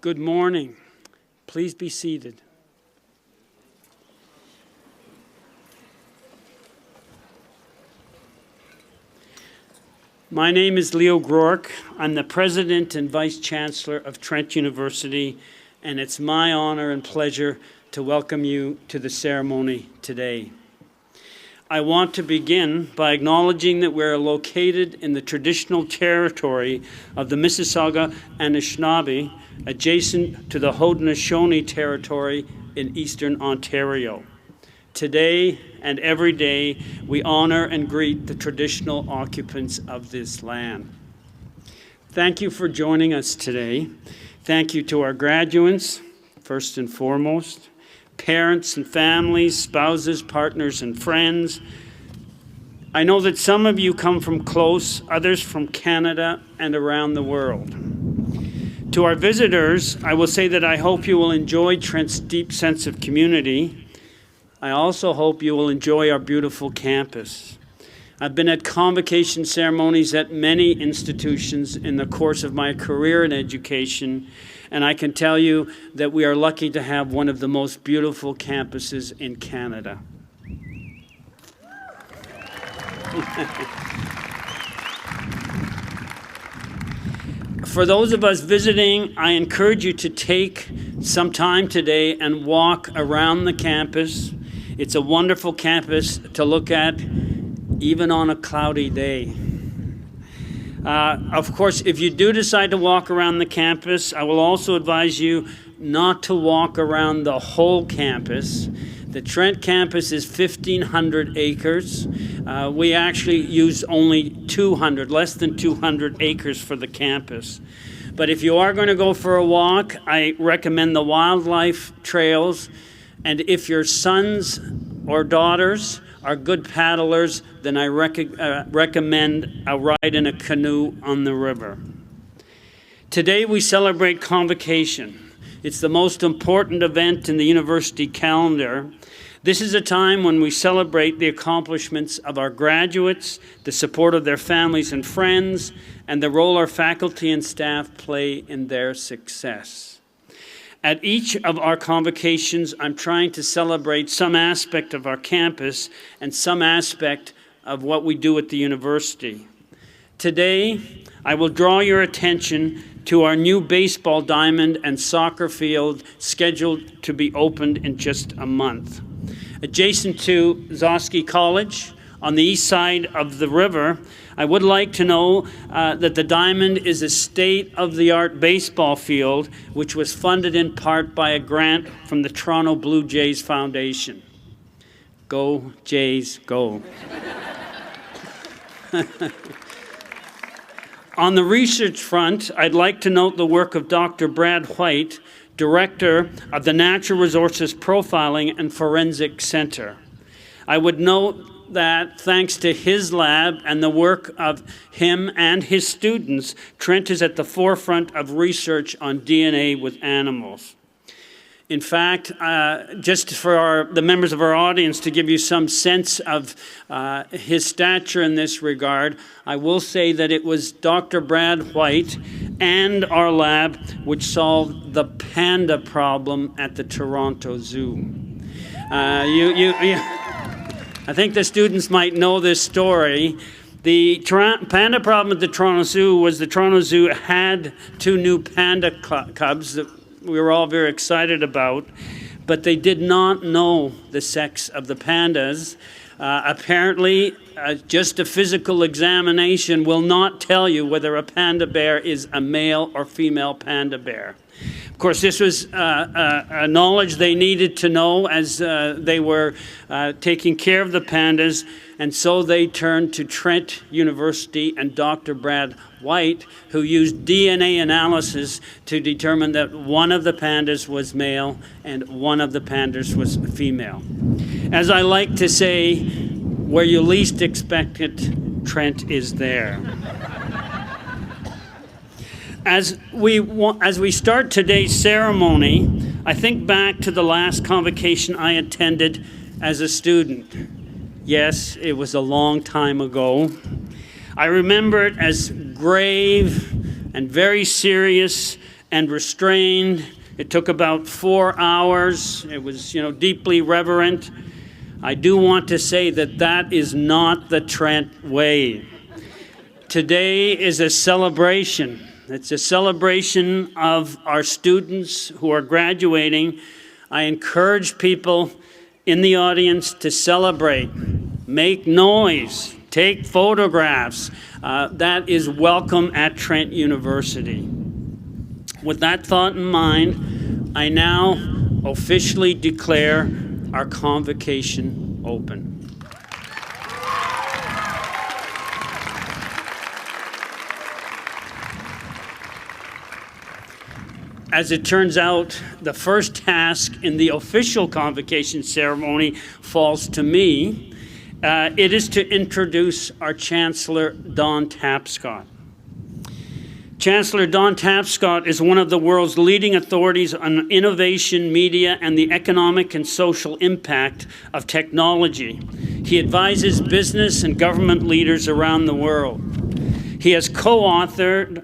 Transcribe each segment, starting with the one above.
Good morning. Please be seated. My name is Leo Groark. I'm the President and Vice Chancellor of Trent University, and it's my honor and pleasure to welcome you to the ceremony today. I want to begin by acknowledging that we're located in the traditional territory of the Mississauga Anishinaabe, adjacent to the Haudenosaunee territory in eastern Ontario. Today and every day, we honor and greet the traditional occupants of this land. Thank you for joining us today. Thank you to our graduates, first and foremost, parents and families, spouses, partners, and friends. I know that some of you come from close, others from Canada and around the world. To our visitors, I will say that I hope you will enjoy Trent's deep sense of community. I also hope you will enjoy our beautiful campus. I've been at convocation ceremonies at many institutions in the course of my career in education, and I can tell you that we are lucky to have one of the most beautiful campuses in Canada. For those of us visiting, I encourage you to take some time today and walk around the campus. It's a wonderful campus to look at, even on a cloudy day. Of course, if you do decide to walk around the campus, I will also advise you not to walk around the whole campus. The Trent campus is 1,500 acres. We actually use only 200, less than 200 acres for the campus. But if you are going to go for a walk, I recommend the wildlife trails. And if your sons or daughters are good paddlers, then I recommend a ride in a canoe on the river. Today we celebrate Convocation. It's the most important event in the university calendar. This is a time when we celebrate the accomplishments of our graduates, the support of their families and friends, and the role our faculty and staff play in their success. At each of our convocations, I'm trying to celebrate some aspect of our campus and some aspect of what we do at the university. Today, I will draw your attention to our new baseball diamond and soccer field scheduled to be opened in just a month. Adjacent to Zosky College, on the east side of the river, I would like to know that the diamond is a state-of-the-art baseball field, which was funded in part by a grant from the Toronto Blue Jays Foundation. Go Jays, go. On the research front, I'd like to note the work of Dr. Brad White, Director of the Natural Resources Profiling and Forensic Center. I would note that thanks to his lab and the work of him and his students, Trent is at the forefront of research on DNA with animals. In fact, just for the members of our audience to give you some sense of his stature in this regard, I will say that it was Dr. Brad White and our lab which solved the panda problem at the Toronto Zoo. I think the students might know this story. The panda problem at the Toronto Zoo was the Toronto Zoo had 2 new panda cubs that we were all very excited about, but they did not know the sex of the pandas. Apparently, just a physical examination will not tell you whether a panda bear is a male or female panda bear. Of course, this was a knowledge they needed to know as they were taking care of the pandas, and so they turned to Trent University and Dr. Brad White, who used DNA analysis to determine that one of the pandas was male and one of the pandas was female. As I like to say, where you least expect it, Trent is there. As we start today's ceremony, I think back to the last convocation I attended as a student. Yes, it was a long time ago. I remember it as grave and very serious and restrained. It took about 4 hours. It was, deeply reverent. I do want to say that that is not the Trent way. Today is a celebration. It's a celebration of our students who are graduating. I encourage people in the audience to celebrate, make noise, take photographs. That is welcome at Trent University. With that thought in mind, I now officially declare our convocation open. As it turns out, the first task in the official convocation ceremony falls to me. It is to introduce our Chancellor, Don Tapscott. Chancellor Don Tapscott is one of the world's leading authorities on innovation, media, and the economic and social impact of technology. He advises business and government leaders around the world. He has co-authored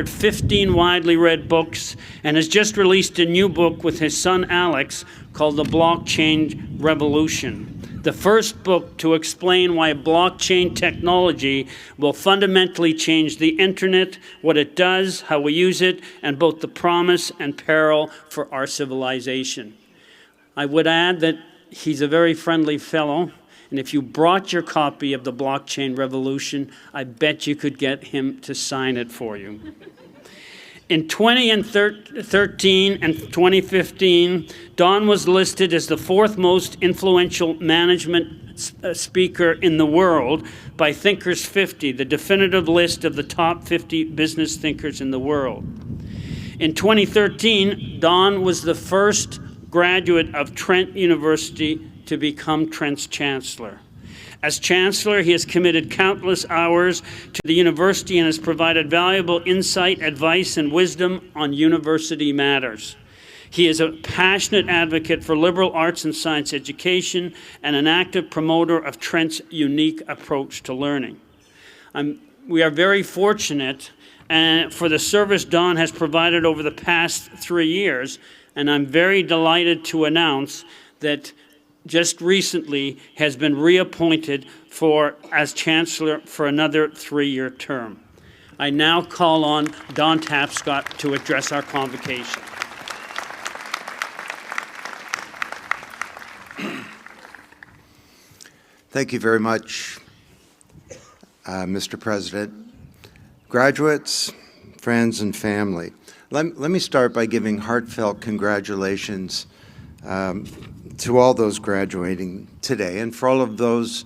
15 widely read books and has just released a new book with his son Alex called The Blockchain Revolution, the first book to explain why blockchain technology will fundamentally change the internet, what it does, how we use it, and both the promise and peril for our civilization. I would add that he's a very friendly fellow. And if you brought your copy of The Blockchain Revolution, I bet you could get him to sign it for you. In 2013 and 2015, Don was listed as the fourth most influential management speaker in the world by Thinkers 50, the definitive list of the top 50 business thinkers in the world. In 2013, Don was the first graduate of Trent University to become Trent's chancellor. As chancellor, he has committed countless hours to the university and has provided valuable insight, advice, and wisdom on university matters. He is a passionate advocate for liberal arts and science education and an active promoter of Trent's unique approach to learning. We are very fortunate for the service Don has provided over the past 3 years, and I'm very delighted to announce that just recently has been reappointed as Chancellor for another 3-year term. I now call on Don Tapscott to address our convocation. Thank you very much, Mr. President. Graduates, friends, and family, let me start by giving heartfelt congratulations to all those graduating today and for all of those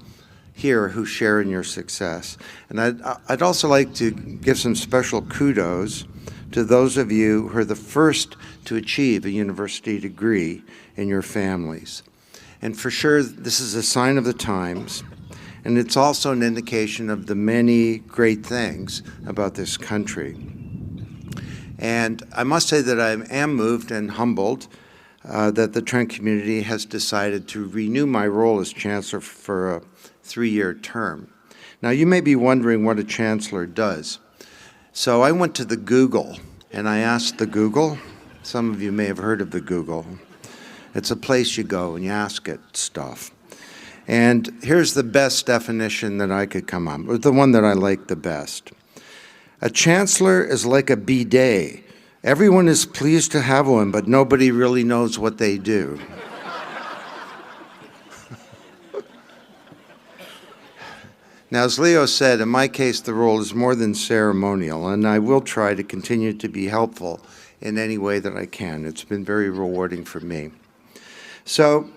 here who share in your success. And I'd also like to give some special kudos to those of you who are the first to achieve a university degree in your families. And for sure, this is a sign of the times, and it's also an indication of the many great things about this country. And I must say that I am moved and humbled that the Trent community has decided to renew my role as Chancellor for a 3-year term. Now, you may be wondering what a Chancellor does. So I went to the Google, and I asked the Google. Some of you may have heard of the Google. It's a place you go and you ask it stuff. And here's the best definition that I could come up with, the one that I like the best. A Chancellor is like a bidet. Everyone is pleased to have one, but nobody really knows what they do. Now, as Leo said, in my case, the role is more than ceremonial, and I will try to continue to be helpful in any way that I can. It's been very rewarding for me. So,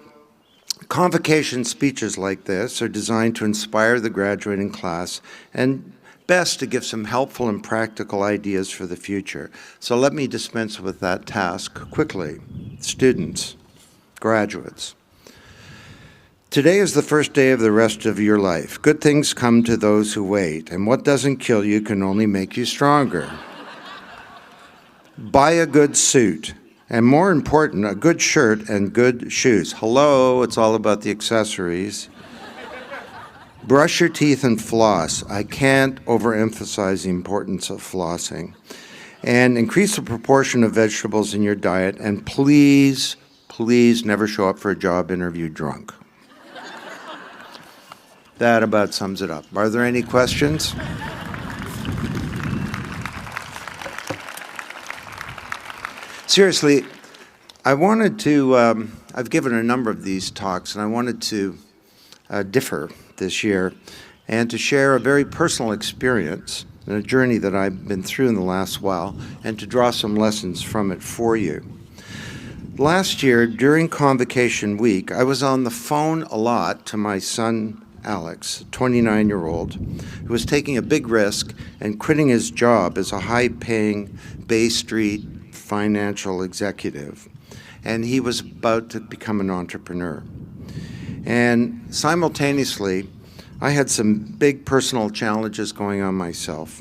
convocation speeches like this are designed to inspire the graduating class and best to give some helpful and practical ideas for the future. So let me dispense with that task quickly. Students, graduates. Today is the first day of the rest of your life. Good things come to those who wait, and what doesn't kill you can only make you stronger. Buy a good suit, and more important, a good shirt and good shoes. Hello, it's all about the accessories. Brush your teeth and floss. I can't overemphasize the importance of flossing. And increase the proportion of vegetables in your diet, and please, please never show up for a job interview drunk. That about sums it up. Are there any questions? Seriously, I wanted to, I've given a number of these talks, and I wanted to differ this year and to share a very personal experience and a journey that I've been through in the last while, and to draw some lessons from it for you. Last year, during Convocation week, I was on the phone a lot to my son, Alex, a 29-year-old, who was taking a big risk and quitting his job as a high-paying Bay Street financial executive. And he was about to become an entrepreneur. And simultaneously, I had some big personal challenges going on myself.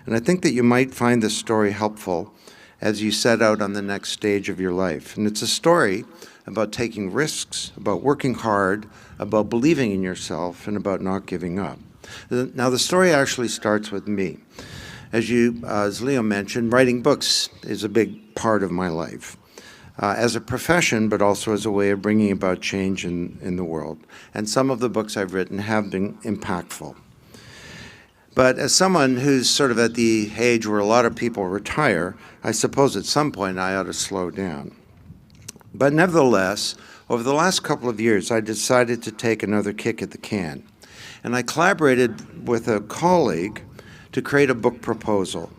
And I think that you might find this story helpful as you set out on the next stage of your life. And it's a story about taking risks, about working hard, about believing in yourself, and about not giving up. Now, the story actually starts with me. As Leo mentioned, writing books is a big part of my life. As a profession, but also as a way of bringing about change in the world. And some of the books I've written have been impactful. But as someone who's sort of at the age where a lot of people retire, I suppose at some point I ought to slow down. But nevertheless, over the last couple of years, I decided to take another kick at the can. And I collaborated with a colleague to create a book proposal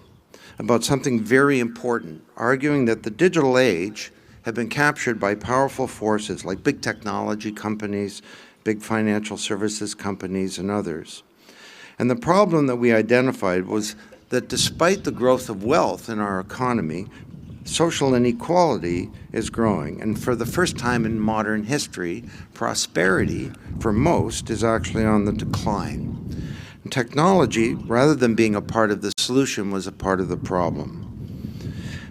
about something very important, arguing that the digital age have been captured by powerful forces like big technology companies, big financial services companies, and others. And the problem that we identified was that despite the growth of wealth in our economy, social inequality is growing. And for the first time in modern history, prosperity, for most, is actually on the decline. And technology, rather than being a part of the solution, was a part of the problem.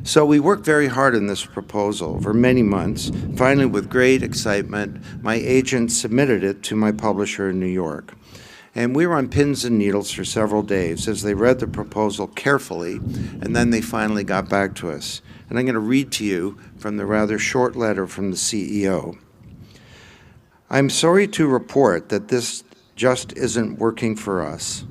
So we worked very hard on this proposal over many months. Finally, with great excitement, my agent submitted it to my publisher in New York. And we were on pins and needles for several days as they read the proposal carefully, and then they finally got back to us. And I'm going to read to you from the rather short letter from the CEO. I'm sorry to report that this just isn't working for us.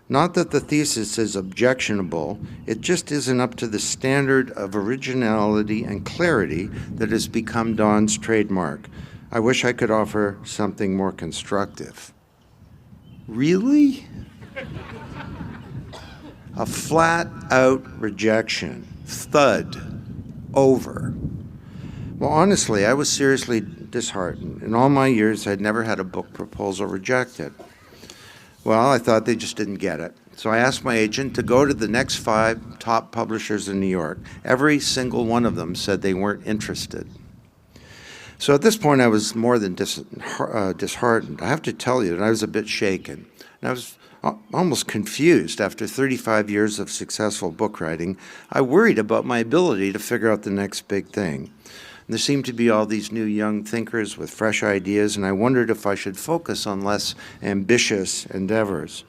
Not that the thesis is objectionable, it just isn't up to the standard of originality and clarity that has become Don's trademark. I wish I could offer something more constructive. Really? A flat-out rejection. Thud. Over. Well, honestly, I was seriously disheartened. In all my years, I'd never had a book proposal rejected. Well, I thought they just didn't get it. So I asked my agent to go to the next 5 top publishers in New York. Every single one of them said they weren't interested. So at this point, I was more than disheartened. I have to tell you that I was a bit shaken. And I was almost confused. After 35 years of successful book writing, I worried about my ability to figure out the next big thing. And there seemed to be all these new young thinkers with fresh ideas, and I wondered if I should focus on less ambitious endeavors,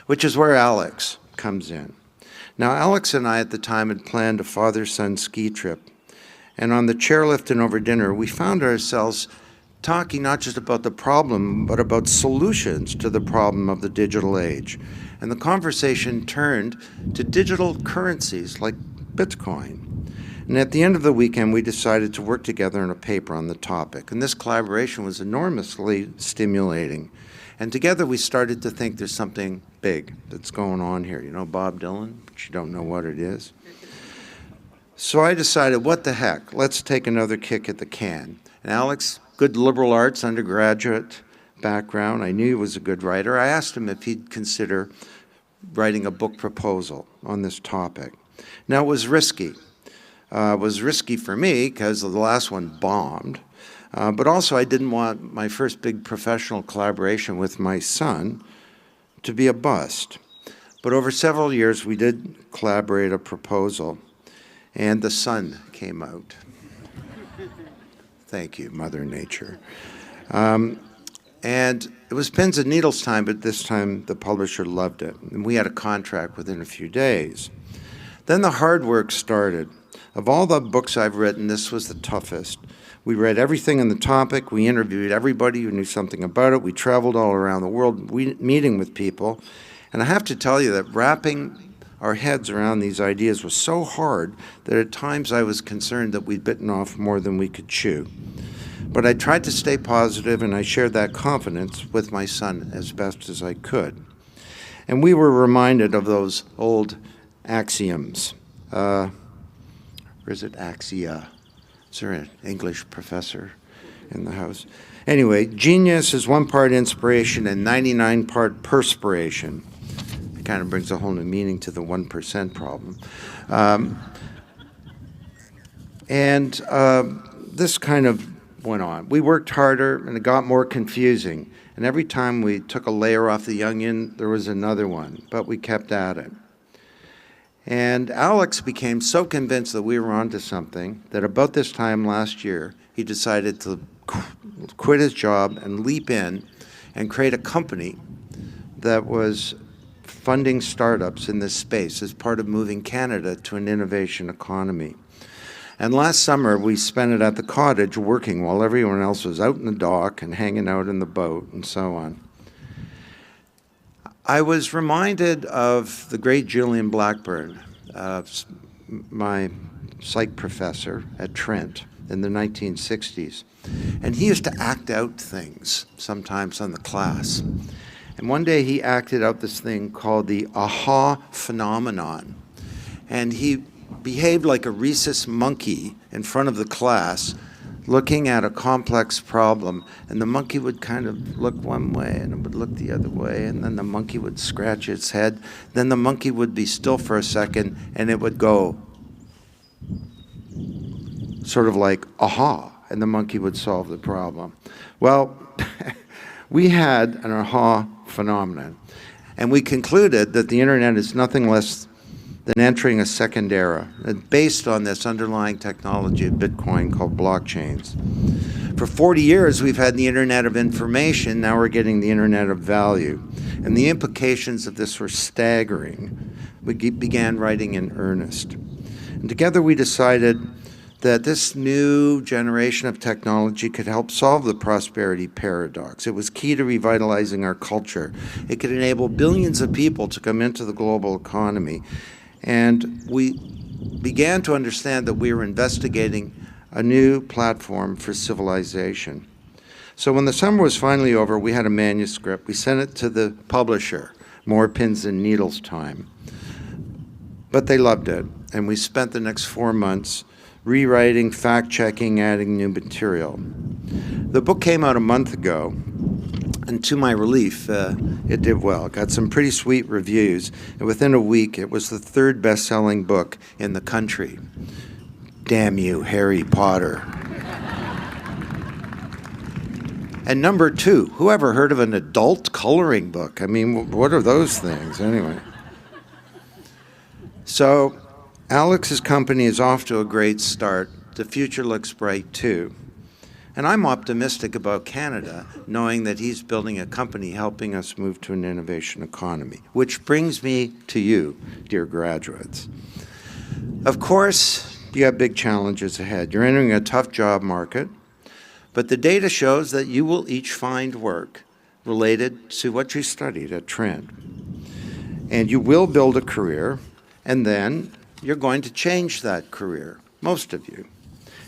which is where Alex comes in. Now, Alex and I at the time had planned a father-son ski trip, and on the chairlift and over dinner, we found ourselves talking not just about the problem, but about solutions to the problem of the digital age. And the conversation turned to digital currencies like Bitcoin. And at the end of the weekend, we decided to work together on a paper on the topic. And this collaboration was enormously stimulating. And together we started to think there's something big that's going on here. You know Bob Dylan, but you don't know what it is. So I decided, what the heck, let's take another kick at the can. And Alex, good liberal arts undergraduate background, I knew he was a good writer. I asked him if he'd consider writing a book proposal on this topic. Now, it was risky. It was risky for me because the last one bombed, but also I didn't want my first big professional collaboration with my son to be a bust. But over several years, we did collaborate a proposal, and the sun came out. Thank you, Mother Nature. And it was pins and needles time, but this time the publisher loved it, and we had a contract within a few days. Then the hard work started. Of all the books I've written, this was the toughest. We read everything on the topic. We interviewed everybody who knew something about it. We traveled all around the world meeting with people. And I have to tell you that wrapping our heads around these ideas was so hard that at times I was concerned that we'd bitten off more than we could chew. But I tried to stay positive, and I shared that confidence with my son as best as I could. And we were reminded of those old axioms. Or is it axia? Is there an English professor in the house? Anyway, genius is 1 part inspiration and 99 part perspiration. It kind of brings a whole new meaning to the 1% problem. This kind of went on. We worked harder, and it got more confusing. And every time we took a layer off the onion, there was another one, but we kept at it. And Alex became so convinced that we were onto something that about this time last year, he decided to quit his job and leap in and create a company that was funding startups in this space as part of moving Canada to an innovation economy. And last summer, we spent it at the cottage working while everyone else was out in the dock and hanging out in the boat and so on. I was reminded of the great Julian Blackburn, my psych professor at Trent in the 1960s. And he used to act out things sometimes on the class. And one day he acted out this thing called the aha phenomenon. And he behaved like a rhesus monkey in front of the class, looking at a complex problem, and the monkey would kind of look one way and it would look the other way, and then the monkey would scratch its head, then the monkey would be still for a second and it would go sort of like aha, and the monkey would solve the problem. Well, we had an aha phenomenon, and we concluded that the internet is nothing less than entering a second era, based on this underlying technology of Bitcoin called blockchains. For 40 years, we've had the internet of information. Now we're getting the internet of value. And the implications of this were staggering. We began writing in earnest. And together we decided that this new generation of technology could help solve the prosperity paradox. It was key to revitalizing our culture. It could enable billions of people to come into the global economy. And we began to understand that we were investigating a new platform for civilization. So when the summer was finally over, we had a manuscript. We sent it to the publisher, more pins and needles time. But they loved it, and we spent the next 4 months rewriting, fact-checking, adding new material. The book came out a month ago, and to my relief, it did well. It got some pretty sweet reviews, and within a week, it was the 3rd best-selling book in the country. Damn you, Harry Potter. And number 2, who ever heard of an adult coloring book? I mean, what are those things, anyway? So, Alex's company is off to a great start. The future looks bright, too. And I'm optimistic about Canada, knowing that he's building a company helping us move to an innovation economy, which brings me to you, dear graduates. Of course, you have big challenges ahead. You're entering a tough job market, but the data shows that you will each find work related to what you studied at Trent. And you will build a career, and then you're going to change that career, most of you.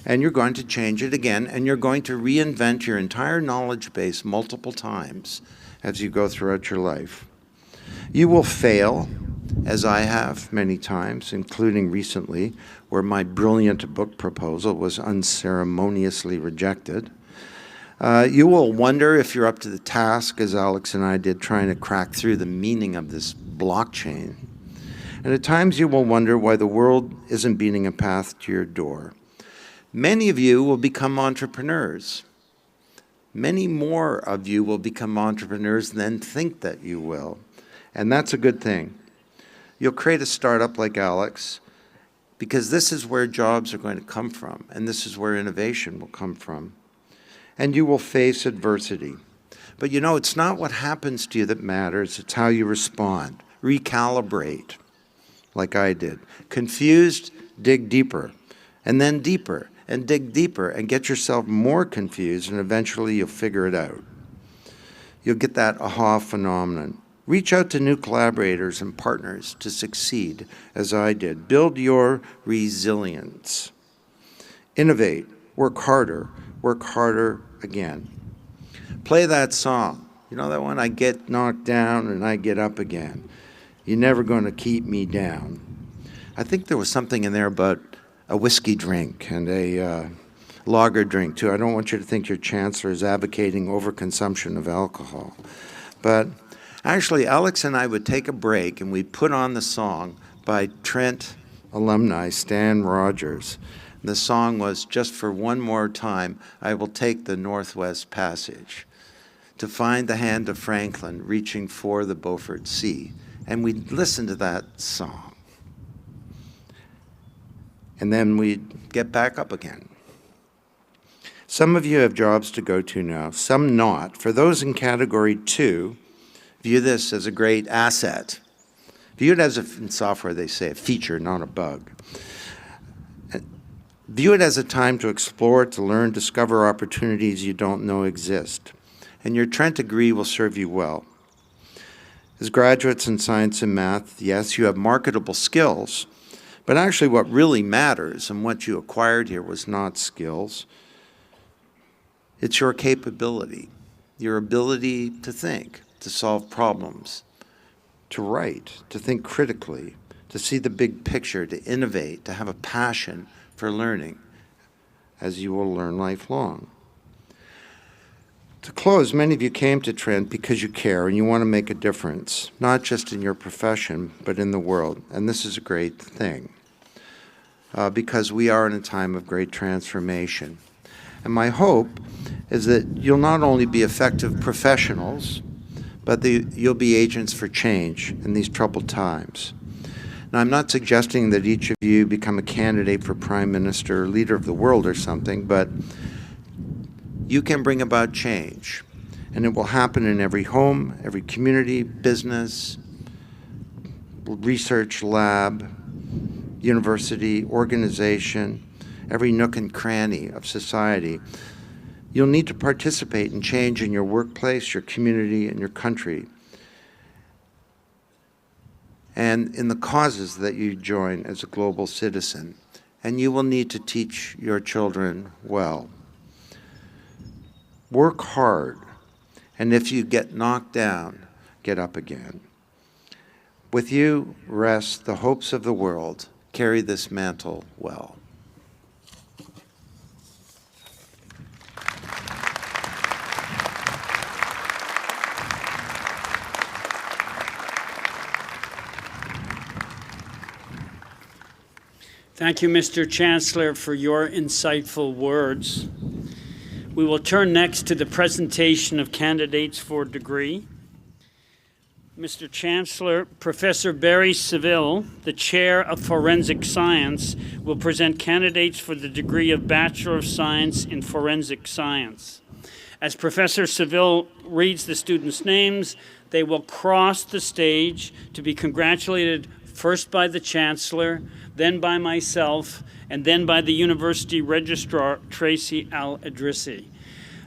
And you're going to change it again, and you're going to reinvent your entire knowledge base multiple times as you go throughout your life. You will fail, as I have many times, including recently, where my brilliant book proposal was unceremoniously rejected. You will wonder if you're up to the task, as Alex and I did, trying to crack through the meaning of this blockchain. And at times you will wonder why the world isn't beating a path to your door. Many of you will become entrepreneurs. Many more of you will become entrepreneurs than think that you will. And that's a good thing. You'll create a startup like Alex, because this is where jobs are going to come from, and this is where innovation will come from. And you will face adversity. But you know, it's not what happens to you that matters, it's how you respond. Recalibrate. like I did. Confused, dig deeper, and then deeper, and dig deeper, and get yourself more confused, and eventually you'll figure it out. You'll get that aha phenomenon. Reach out to new collaborators and partners to succeed, as I did. Build your resilience. Innovate, work harder again. Play that song. You know that one, I get knocked down and I get up again. You're never going to keep me down. I think there was something in there about a whiskey drink and a lager drink too. I don't want you to think your chancellor is advocating overconsumption of alcohol. But actually, Alex and I would take a break and we'd put on the song by Trent alumni Stan Rogers. The song was, just for one more time, I will take the Northwest Passage to find the hand of Franklin reaching for the Beaufort Sea. And we'd listen to that song. And then we'd get back up again. Some of you have jobs to go to now, some not. For those in category 2, view this as a great asset. View it as, in software they say, a feature, not a bug. View it as a time to explore, to learn, discover opportunities you don't know exist. And your Trent degree will serve you well. As graduates in science and math, yes, you have marketable skills, but actually what really matters and what you acquired here was not skills. It's your capability, your ability to think, to solve problems, to write, to think critically, to see the big picture, to innovate, to have a passion for learning, as you will learn lifelong. To close, many of you came to Trent because you care and you want to make a difference, not just in your profession, but in the world. And this is a great thing, because we are in a time of great transformation. And my hope is that you'll not only be effective professionals, but you'll be agents for change in these troubled times. Now, I'm not suggesting that each of you become a candidate for prime minister or leader of the world or something, but you can bring about change. And it will happen in every home, every community, business, research lab, university, organization, every nook and cranny of society. You'll need to participate in change in your workplace, your community, and your country, and in the causes that you join as a global citizen. And you will need to teach your children well. Work hard, and if you get knocked down, get up again. With you rest the hopes of the world. Carry this mantle well. Thank you, Mr. Chancellor, for your insightful words. We will turn next to the presentation of candidates for degree. Mr. Chancellor, Professor Barry Seville, the Chair of Forensic Science, will present candidates for the degree of Bachelor of Science in Forensic Science. As Professor Seville reads the students' names, they will cross the stage to be congratulated first by the Chancellor, then by myself, and then by the University Registrar, Tracy Al-Idrissi.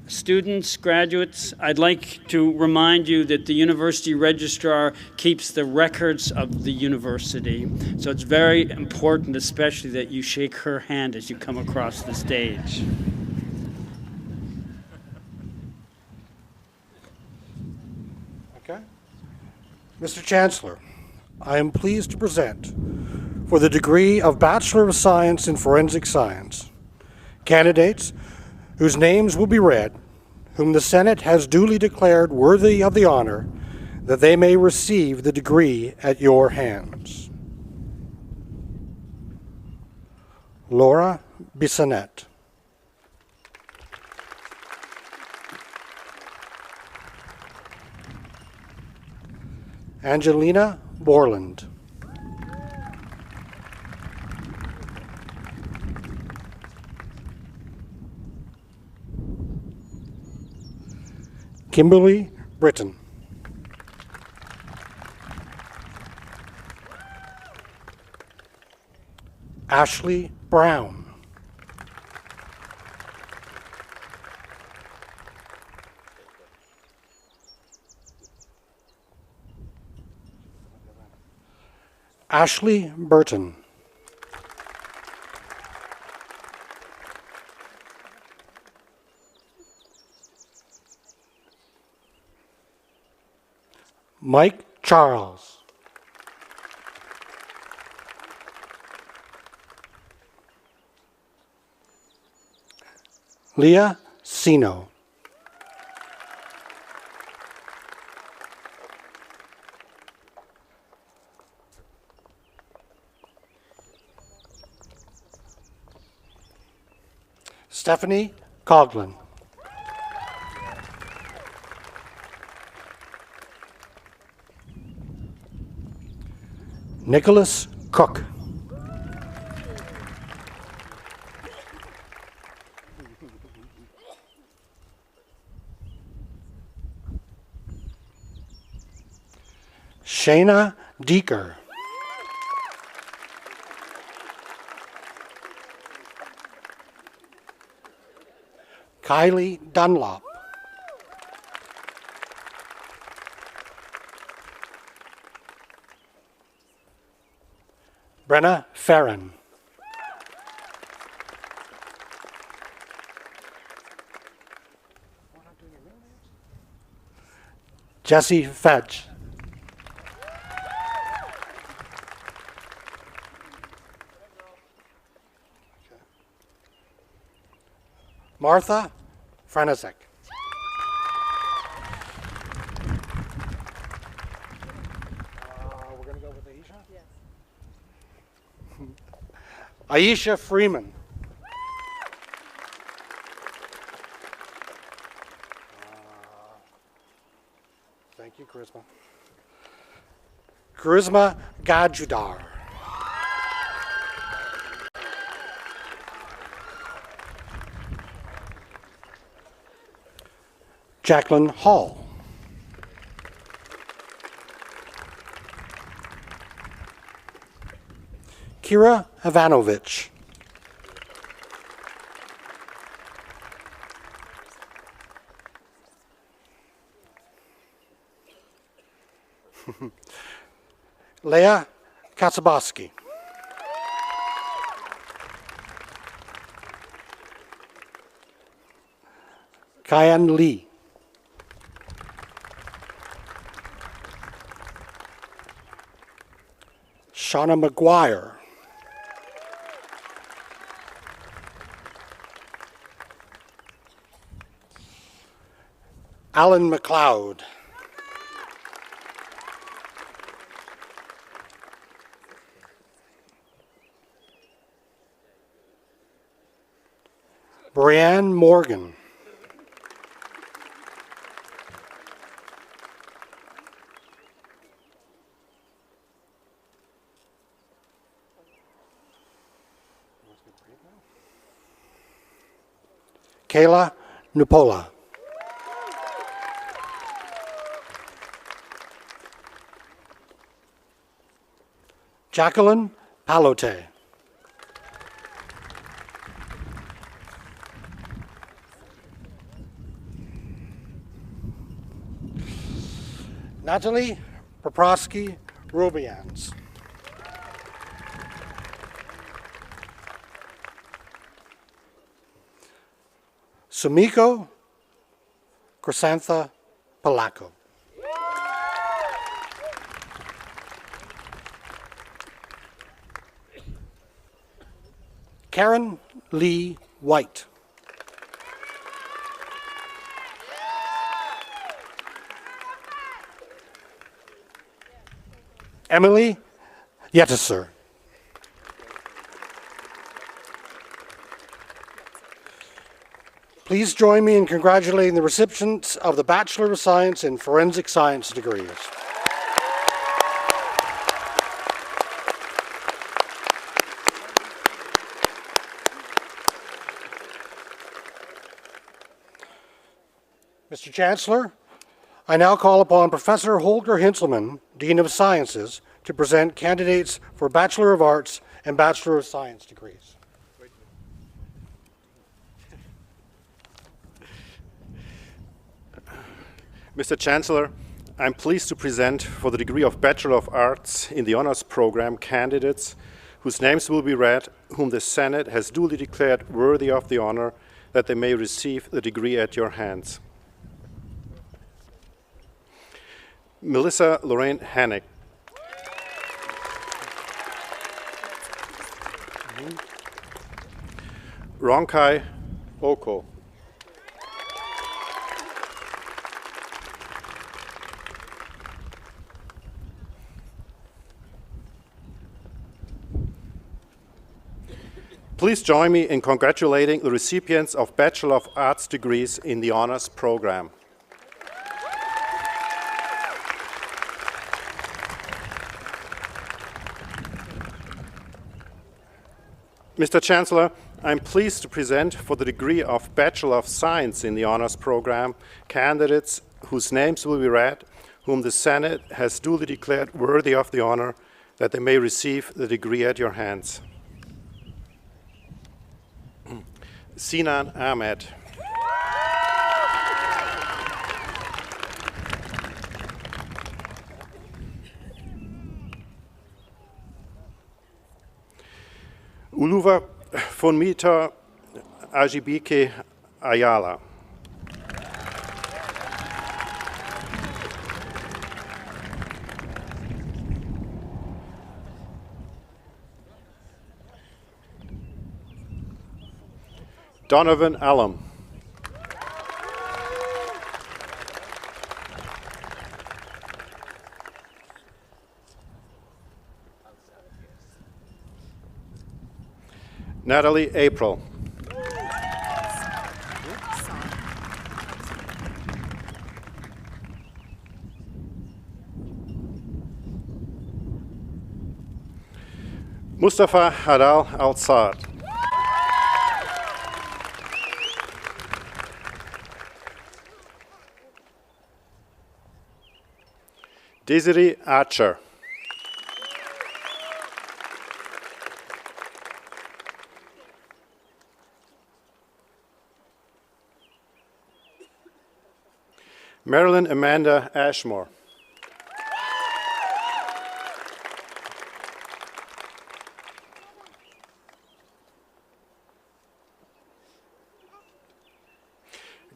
Students, graduates, I'd like to remind you that the University Registrar keeps the records of the university. So it's very important, especially, that you shake her hand as you come across the stage. Okay. Mr. Chancellor, I am pleased to present, for the degree of Bachelor of Science in Forensic Science, candidates whose names will be read, whom the Senate has duly declared worthy of the honor that they may receive the degree at your hands. Laura Bissonnette. Angelina Borland. Kimberly Britton. Ashley Brown. Ashley Burton. Mike Charles. Leah Sino. Stephanie Coughlin. Nicholas Cook. Shayna Deeker. Kylie Dunlop. Brenna Farron. Jesse Fetch. Martha Franasek. We're going to go with Aisha? Yes. Aisha Freeman. Thank you, Charisma. Charisma Gajudar. Jacqueline Hall. Kira Ivanovich. Leah Katsaboski. Kyan Lee. Shauna McGuire. Alan McLeod. Brianne Morgan. Kayla Nupola. Jacqueline Palote. Natalie Poprosky Rubians. Sumiko Chrysantha Palaco. Karen Lee White. Emily Yetisser. Please join me in congratulating the recipients of the Bachelor of Science in Forensic Science degrees. Mr. Chancellor, I now call upon Professor Holger Hinzelman, Dean of Sciences, to present candidates for Bachelor of Arts and Bachelor of Science degrees. Mr. Chancellor, I'm pleased to present for the degree of Bachelor of Arts in the Honors Program candidates whose names will be read, whom the Senate has duly declared worthy of the honor that they may receive the degree at your hands. Melissa Lorraine Hannick. Ronkai Oko. Please join me in congratulating the recipients of Bachelor of Arts degrees in the Honors Program. Mr. Chancellor, I'm pleased to present for the degree of Bachelor of Science in the Honors Program candidates whose names will be read, whom the Senate has duly declared worthy of the honor that they may receive the degree at your hands. Sinan Ahmed. Uluva Fonmita Ajibike Ayala. Donovan Allam. Natalie April. Mustafa Hadal Al-Saad. Desiree Archer. Marilyn Amanda Ashmore.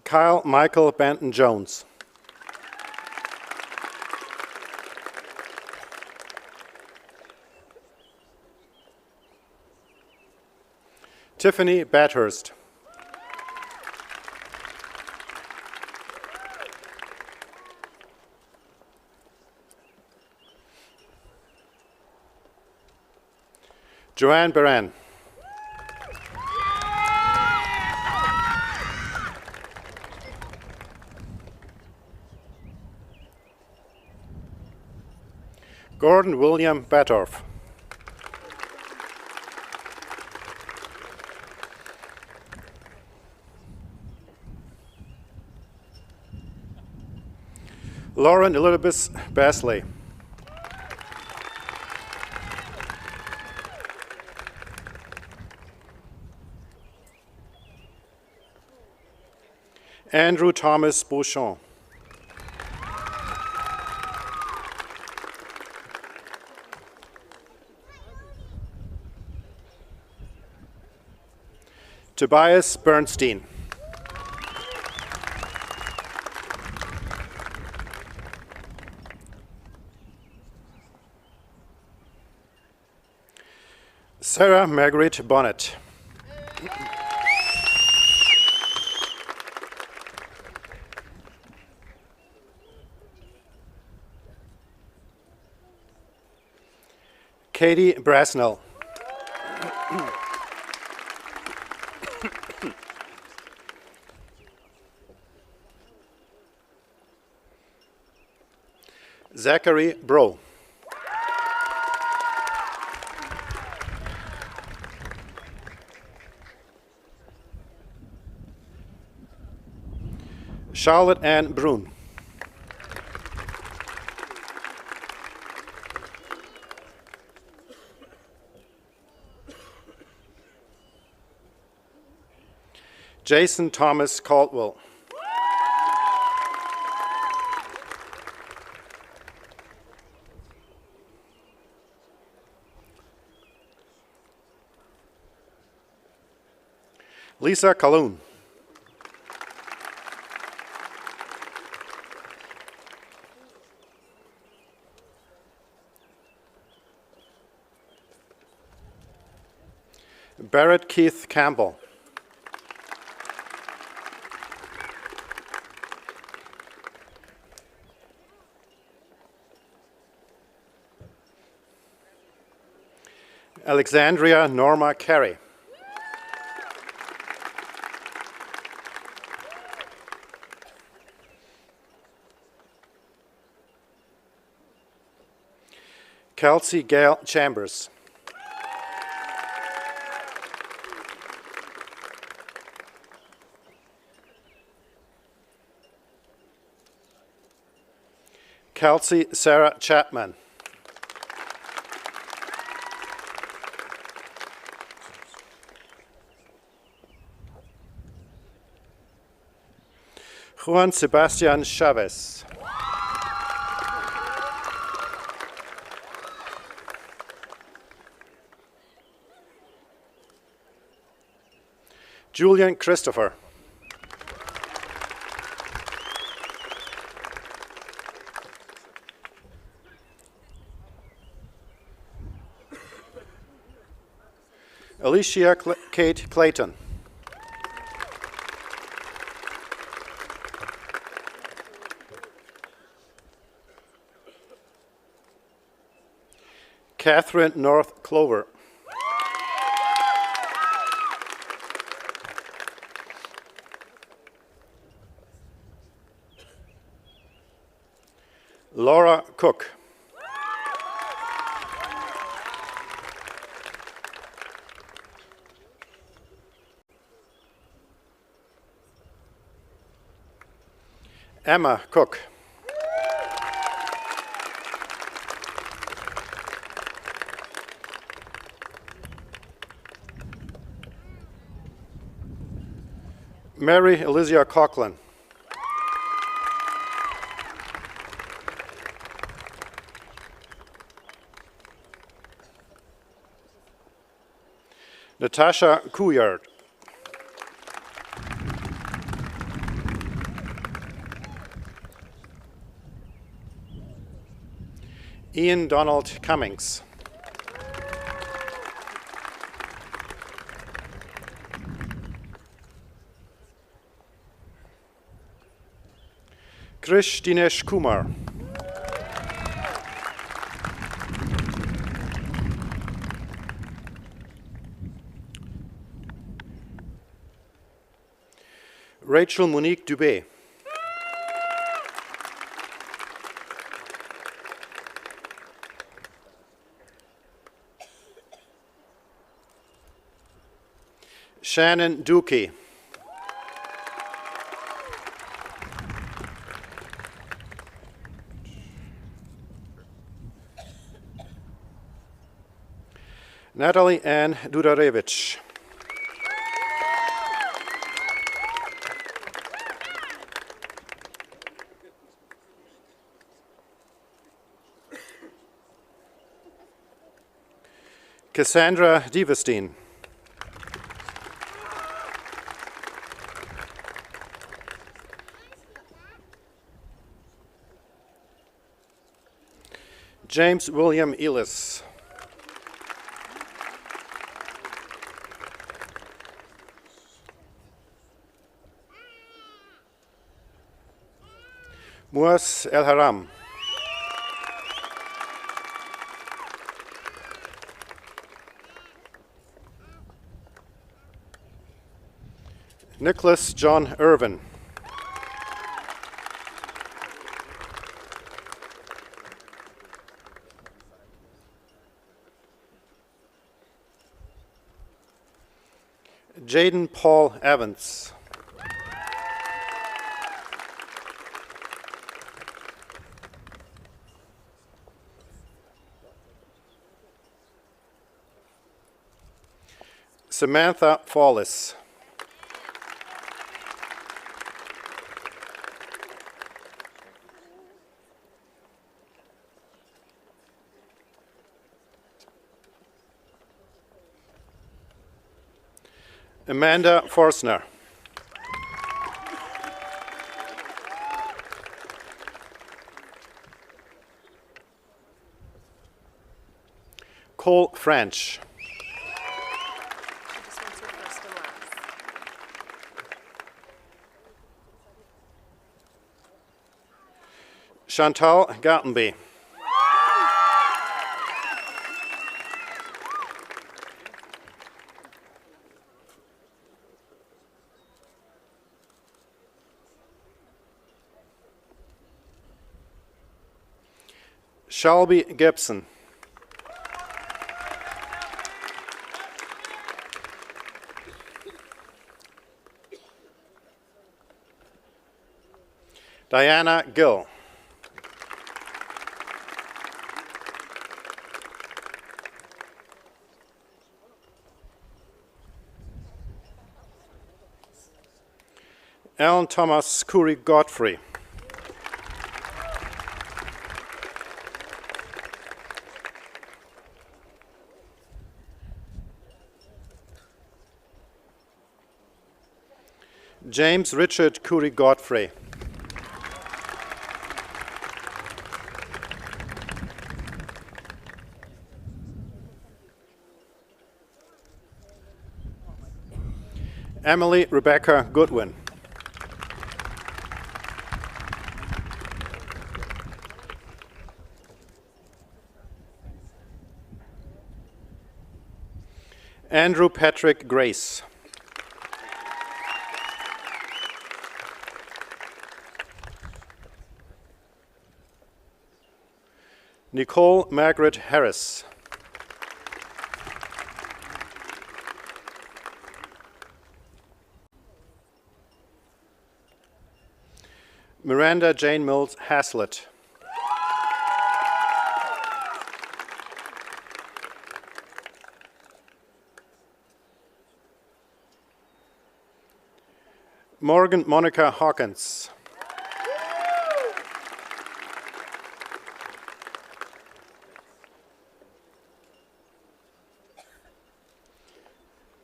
Kyle Michael Benton Jones. Tiffany Bathurst. Joanne Baran. Gordon William Batorf. Lauren Elizabeth Basley. Andrew Thomas Beauchamp. Tobias Bernstein. Sarah Margaret Bonnet. Katie Brasnell. Zachary Bro. Charlotte Ann Brun. Jason Thomas Caldwell. Lisa Calhoun. Barrett Keith Campbell. Alexandria Norma Carey. Kelsey Gail Chambers. Kelsey Sarah Chapman. Juan Sebastian Chavez. Julian Christopher. Alicia Kate Clayton. Catherine North Clover. Laura Cook. Emma Cook. Mary Elysia Coughlin. Natasha Couillard. Ian Donald Cummings. Krish Dinesh Kumar. Rachel Monique Dubé. Shannon Dookie. Natalie Ann Dudarevich. Cassandra Devestein. James William Ellis. Muas El Haram. Nicholas John Irvin. Jaden Paul Evans. Samantha Follis. Amanda Forsner. Cole French. Chantal Gartenby. Shelby Gibson. Diana Gill. Alan Thomas Curry Godfrey. James Richard Curry Godfrey. Emily Rebecca Goodwin. Andrew Patrick Grace. Nicole Margaret Harris. Miranda Jane Mills Haslett. Morgan Monica Hawkins.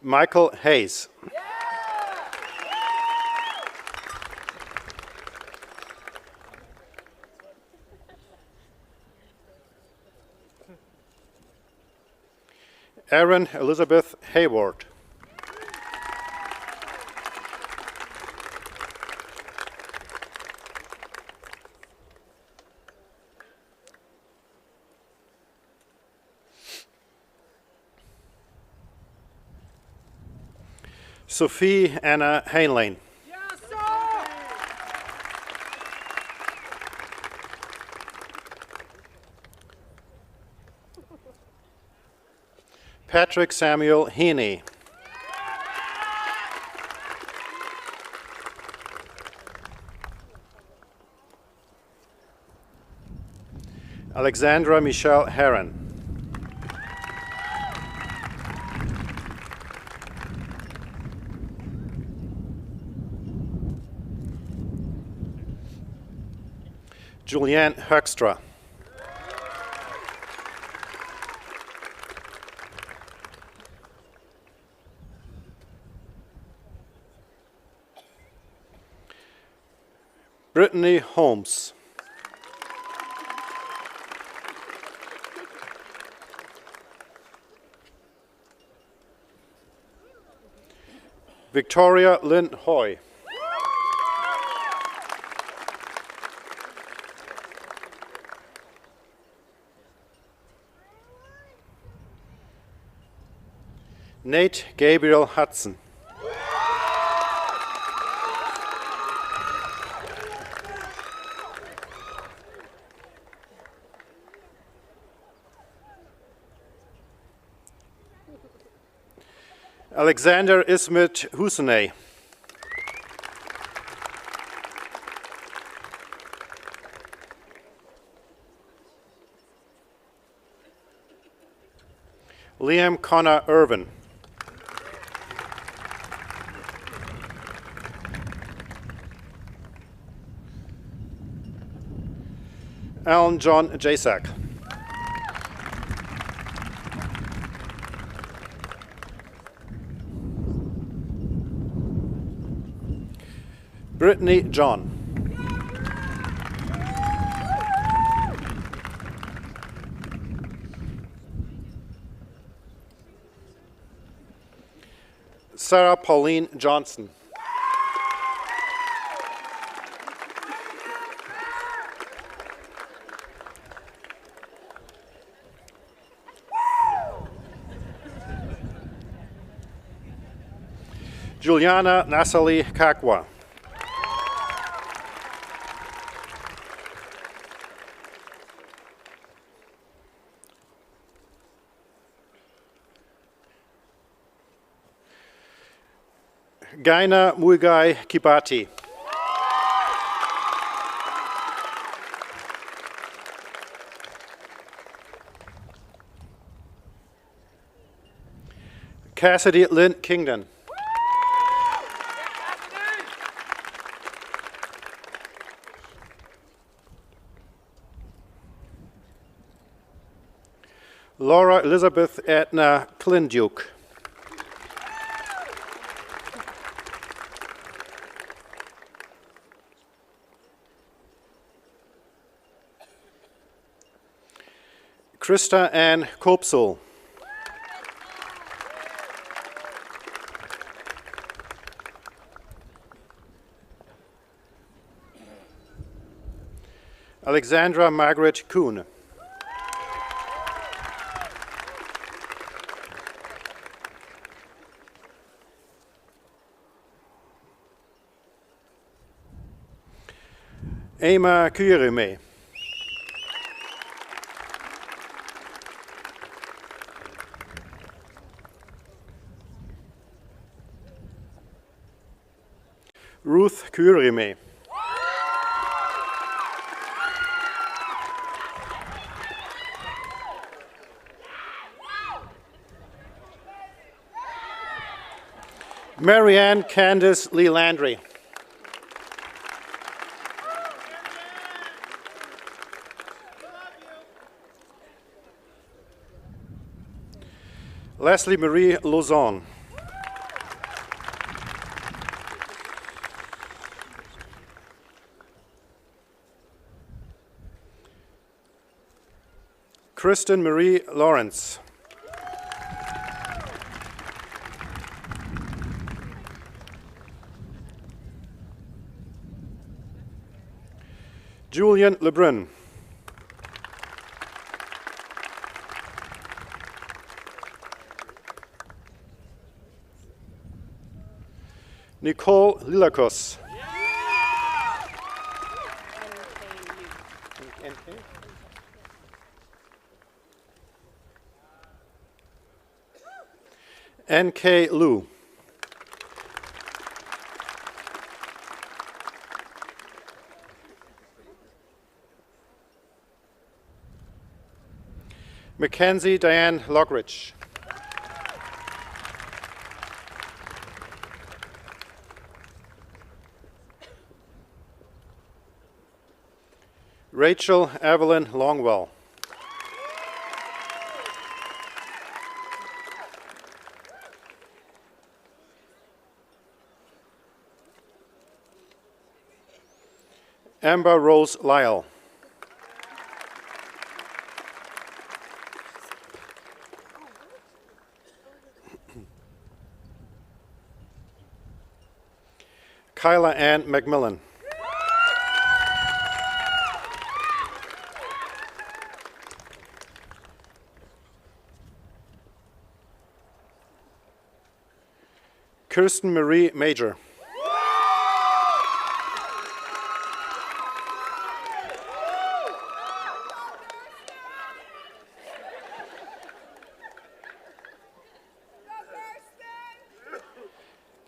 Michael Hayes. Erin Elizabeth Hayward. Sophie Anna Hainlane. Yes, sir! Patrick Samuel Heaney. Alexandra Michelle Heron. Julianne Hoekstra. Brittany Holmes. Victoria Lynn Hoy. Nate Gabriel Hudson. Alexander Ismet Hussein. Liam Connor Irvin. Alan John Jasak. Brittany John. Sarah Pauline Johnson. Juliana Nasali Kakwa. Gaina Muigai Kibati. Cassidy Lynn Kingdon. Laura Elizabeth Edna Klinduke. Krista Ann Kopsel. Alexandra Margaret Kuhn. Emma Kyrime. Ruth Kyrime. Marianne Candice Lee Landry. Leslie Marie Lozon. Kristen Marie Lawrence. Julian Lebrun. Nicole Lilakos. N.K. Liu. Mackenzie Diane Lockridge. Rachel Evelyn Longwell. Amber Rose Lyle. Kyla Ann McMillan. Kirsten Marie Major.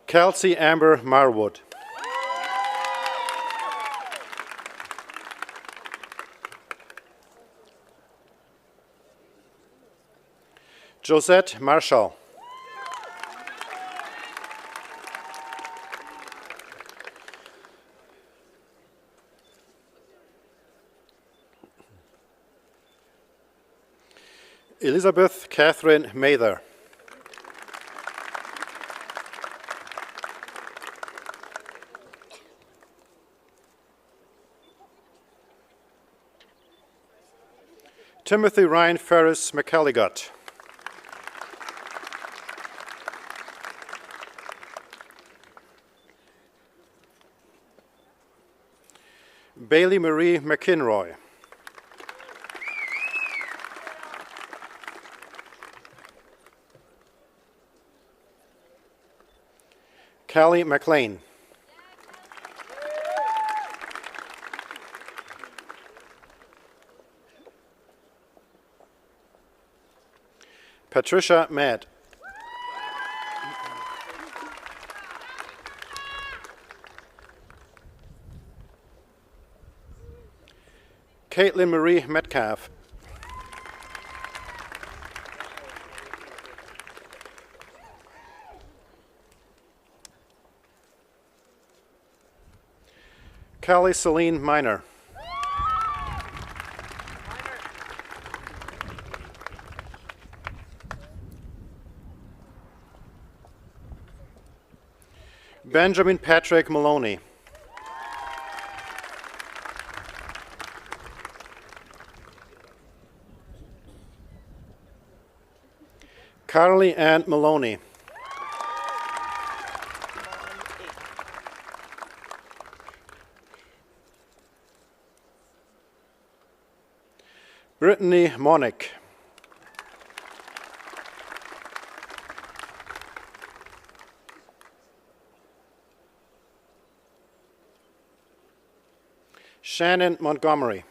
Kelsey Amber Marwood. Josette Marshall. Elizabeth Catherine Mather. Timothy Ryan Ferris McElligott. Bailey Marie McInroy. Callie McLean. Patricia Matt. Caitlin Marie Metcalf. Callie Celine Miner. Benjamin Patrick Maloney. Carly Ann Maloney. Brittany Monick. Shannon Montgomery.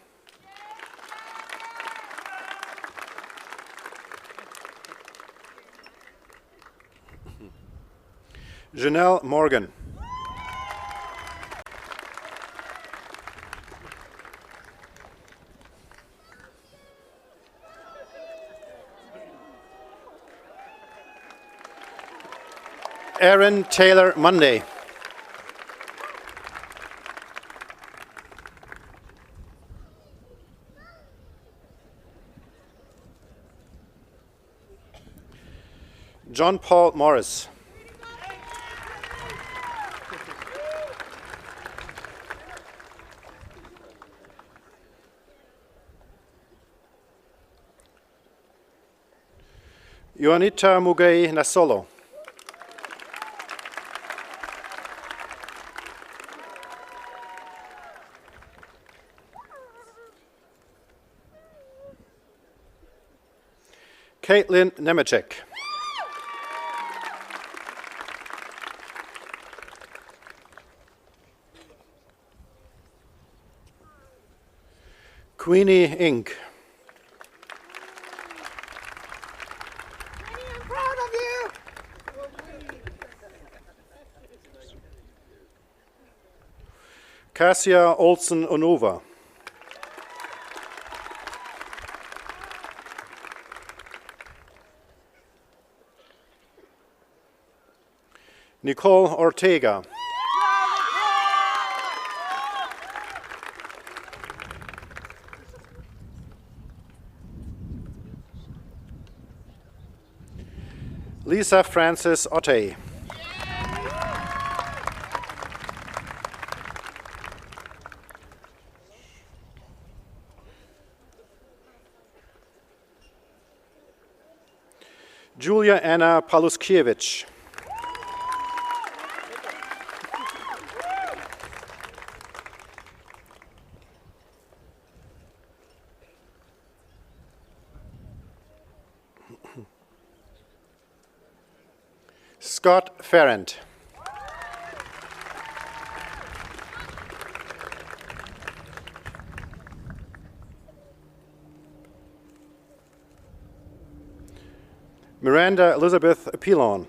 Janelle Morgan. Erin Taylor Monday. John Paul Morris. Juanita Mugay Nasolo. Caitlin Nemechek. Queenie Inc. I'm proud of you. Cassia Olsen Onova. Nicole Ortega. Lisa Francis Otte. Julia Anna Paluskiewicz. Scott Ferrand. Miranda Elizabeth Pilon.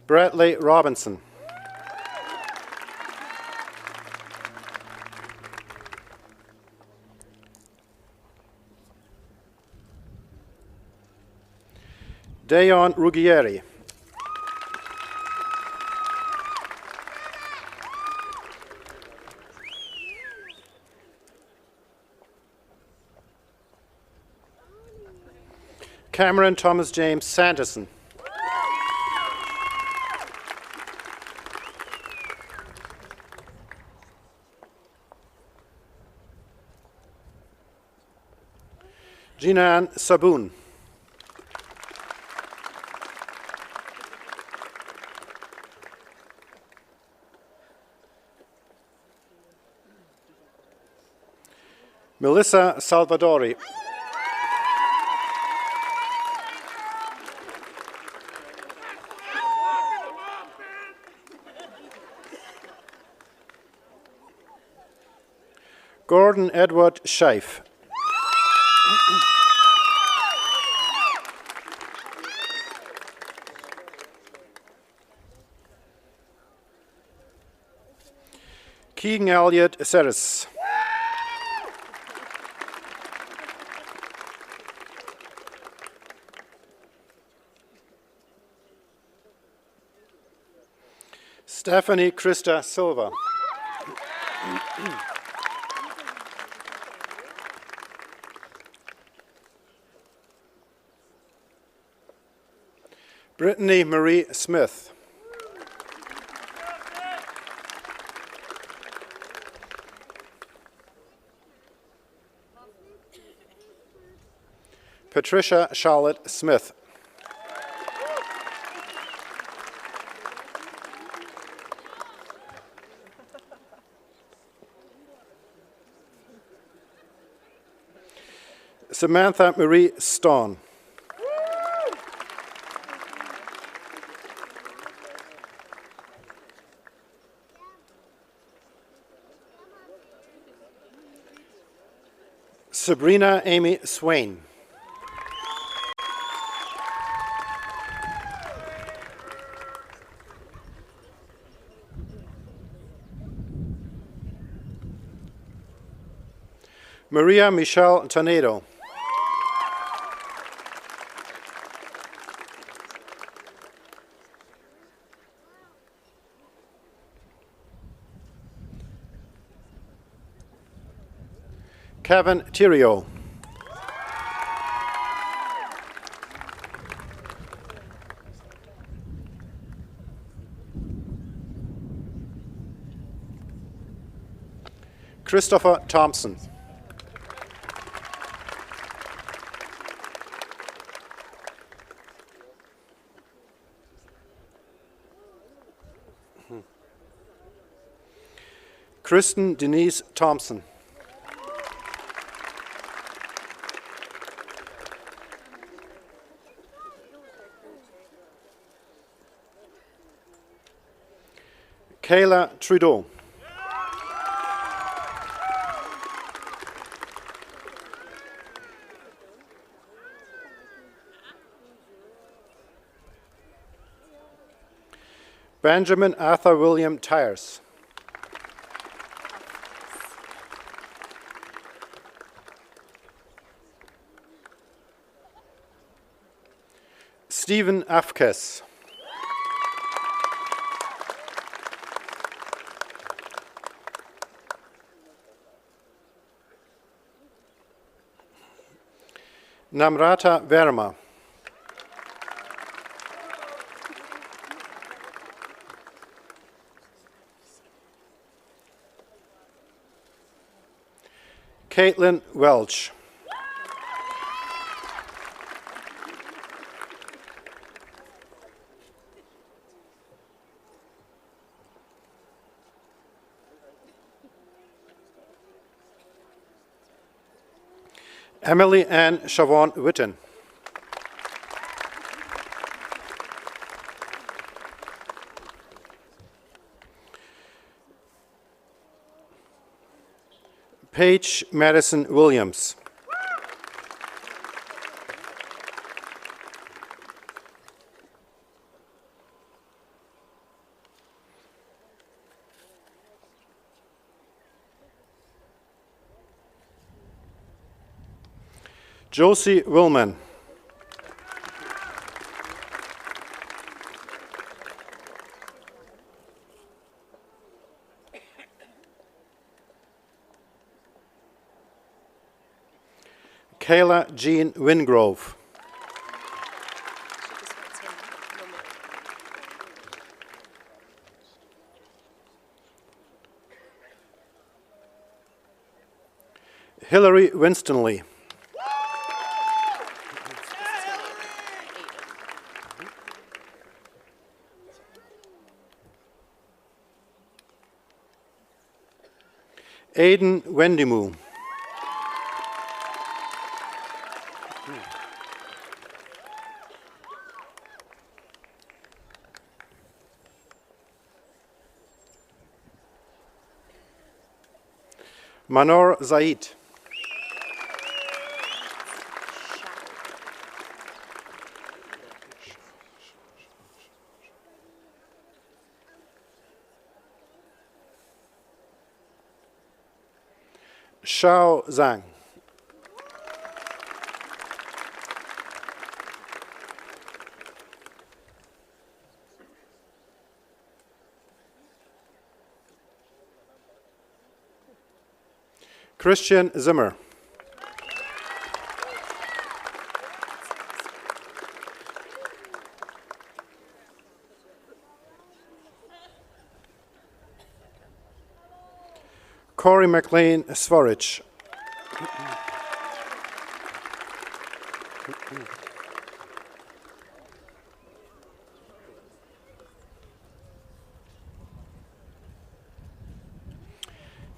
Bradley Robinson. Dayon Ruggieri. Cameron Thomas James Sanderson. Jinan Sabun. Melissa Salvadori. Gordon Edward Scheif. Keegan Elliott Seris. Stephanie Krista Silva. Brittany Marie Smith. Patricia Charlotte Smith. Samantha Marie Stone. Sabrina Amy Swain. Maria Michelle Tanedo. Kevin Tirio. Christopher Thompson. Kristen Denise Thompson. Kayla Trudeau. Benjamin Arthur William Tyers. Stephen Afkes. Namrata Verma. Caitlin Welch. Emily Ann Siobhan Witten. Paige Madison Williams. Josie Willman. Kayla Jean Wingrove. Hillary Winstonley. Aiden Wendimu. Manor Zaid. Shao Zhang. Christian Zimmer. Corey McLean Svorich.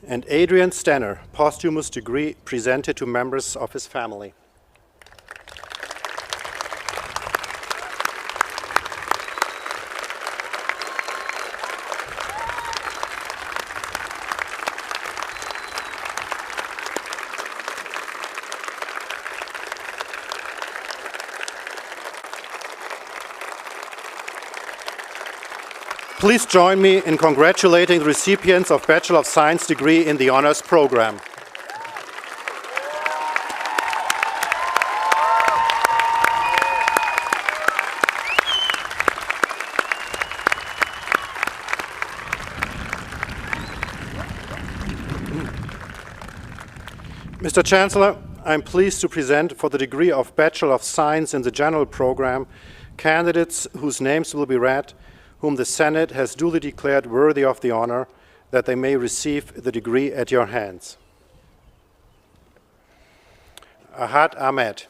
And Adrian Stenner, posthumous degree presented to members of his family. Please join me in congratulating the recipients of Bachelor of Science degree in the honors program. Mr. Chancellor, I am pleased to present for the degree of Bachelor of Science in the general program candidates whose names will be read, whom the Senate has duly declared worthy of the honor, that they may receive the degree at your hands. Ahad Ahmed.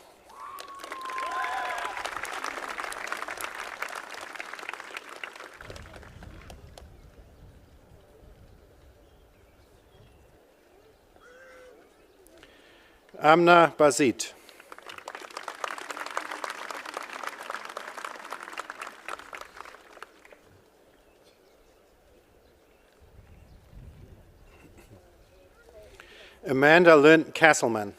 Amna Bazit. Amanda Lynn Castleman.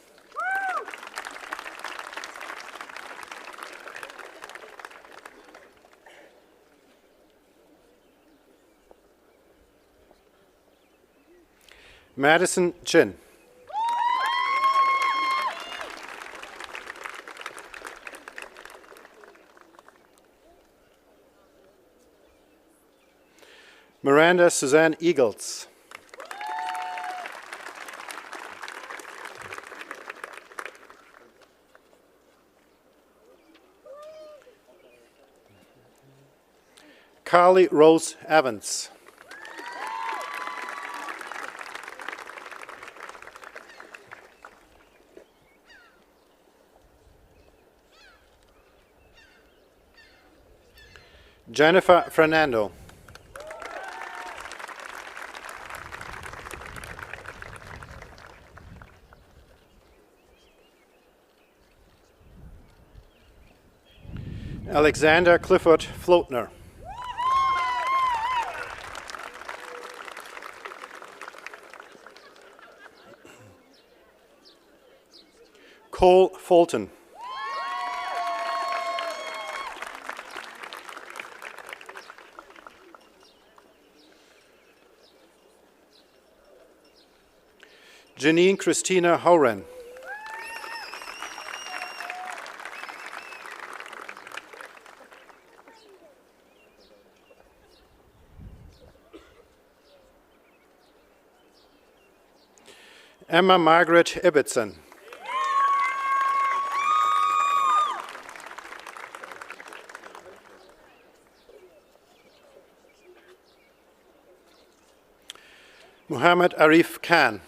Madison Chin. Miranda Suzanne Eagles. Carly Rose Evans. Jennifer Fernando. Alexander Clifford Floatner. Cole Fulton. Janine Christina Horan. Emma Margaret Ibbotson. Muhammad Arif Khan.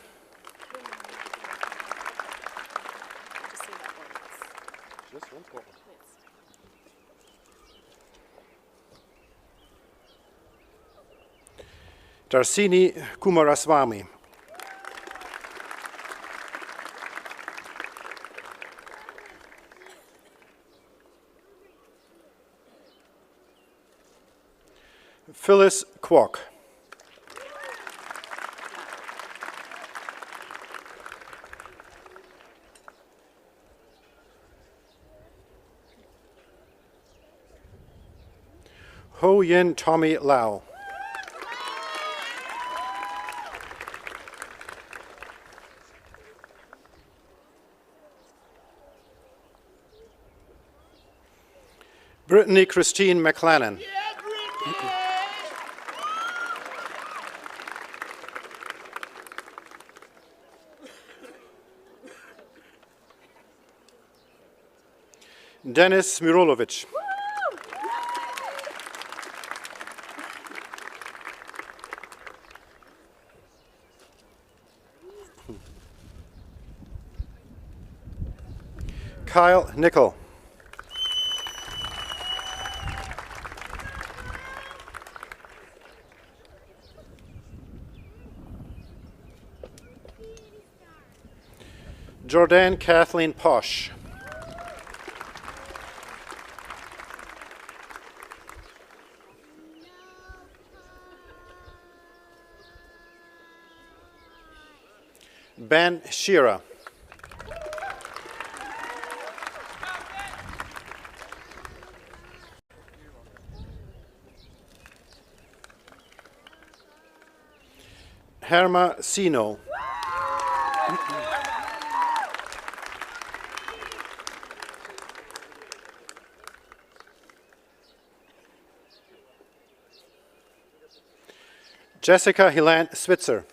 Darsini Kumaraswamy. Phyllis Kwok. Ho Yin Tommy Lau. Brittany Christine McLennan. Denis Mirolovich. Kyle Nickel. Jordan Kathleen Posh. Ben Shearer. Herma Sino. Jessica Helene Switzer.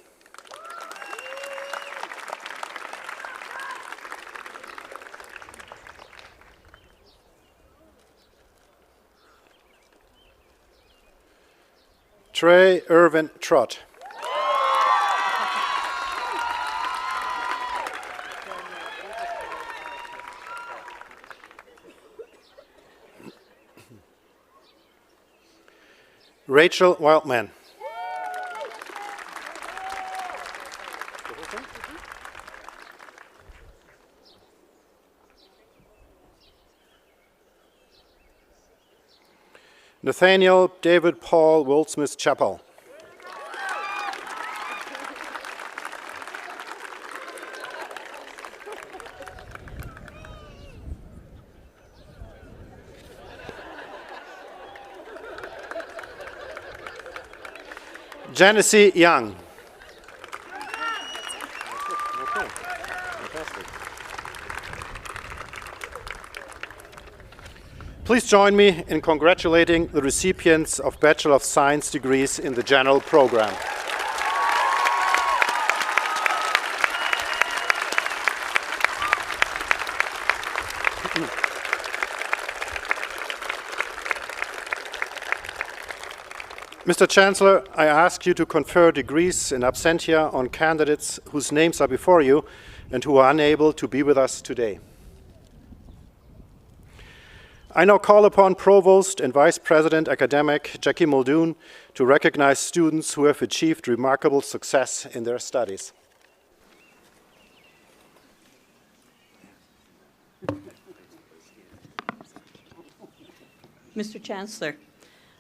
Trey Irvin Trott. Rachel Wildman. Nathaniel David Paul Goldsmith Chappell. Janice Young. Please join me in congratulating the recipients of Bachelor of Science degrees in the general program. Mr. Chancellor, I ask you to confer degrees in absentia on candidates whose names are before you and who are unable to be with us today. I now call upon Provost and Vice President Academic Jackie Muldoon to recognize students who have achieved remarkable success in their studies. Mr. Chancellor,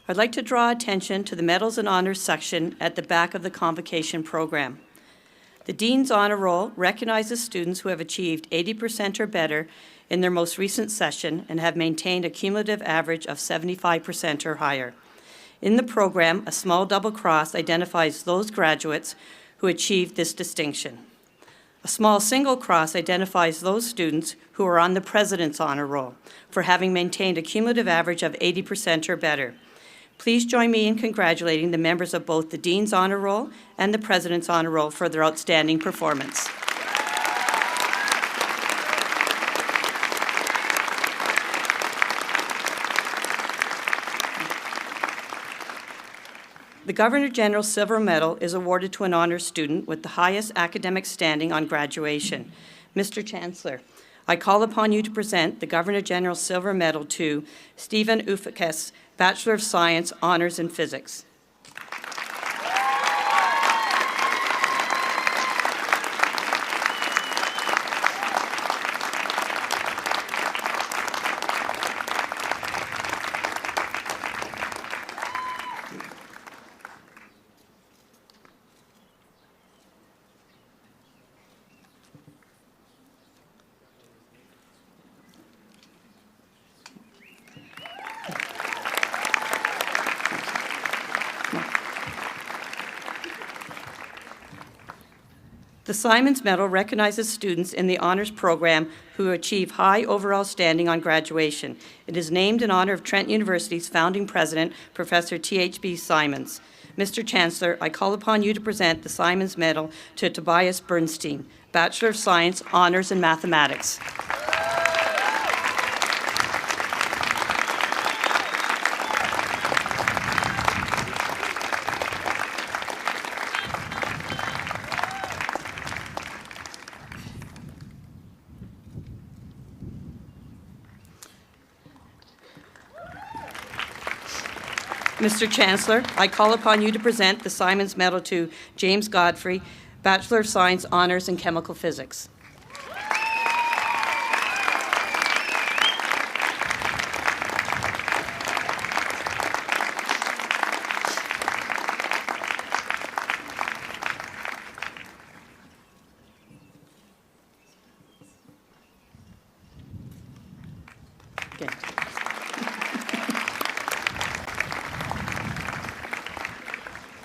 I'd like to draw attention to the Medals and Honors section at the back of the Convocation program. The Dean's Honor Roll recognizes students who have achieved 80% or better in their most recent session and have maintained a cumulative average of 75% or higher. In the program, a small double cross identifies those graduates who achieved this distinction. A small single cross identifies those students who are on the President's Honor Roll for having maintained a cumulative average of 80% or better. Please join me in congratulating the members of both the Dean's Honor Roll and the President's Honor Roll for their outstanding performance. The Governor General's Silver Medal is awarded to an honors student with the highest academic standing on graduation. Mr. Chancellor, I call upon you to present the Governor General's Silver Medal to Stephen Ufakes, Bachelor of Science, Honors in Physics. The Simons Medal recognizes students in the honors program who achieve high overall standing on graduation. It is named in honor of Trent University's founding president, Professor T.H.B. Simons. Mr. Chancellor, I call upon you to present the Simons Medal to Tobias Bernstein, Bachelor of Science, Honors in Mathematics. Mr. Chancellor, I call upon you to present the Simons Medal to James Godfrey, Bachelor of Science, Honors in Chemical Physics. Okay.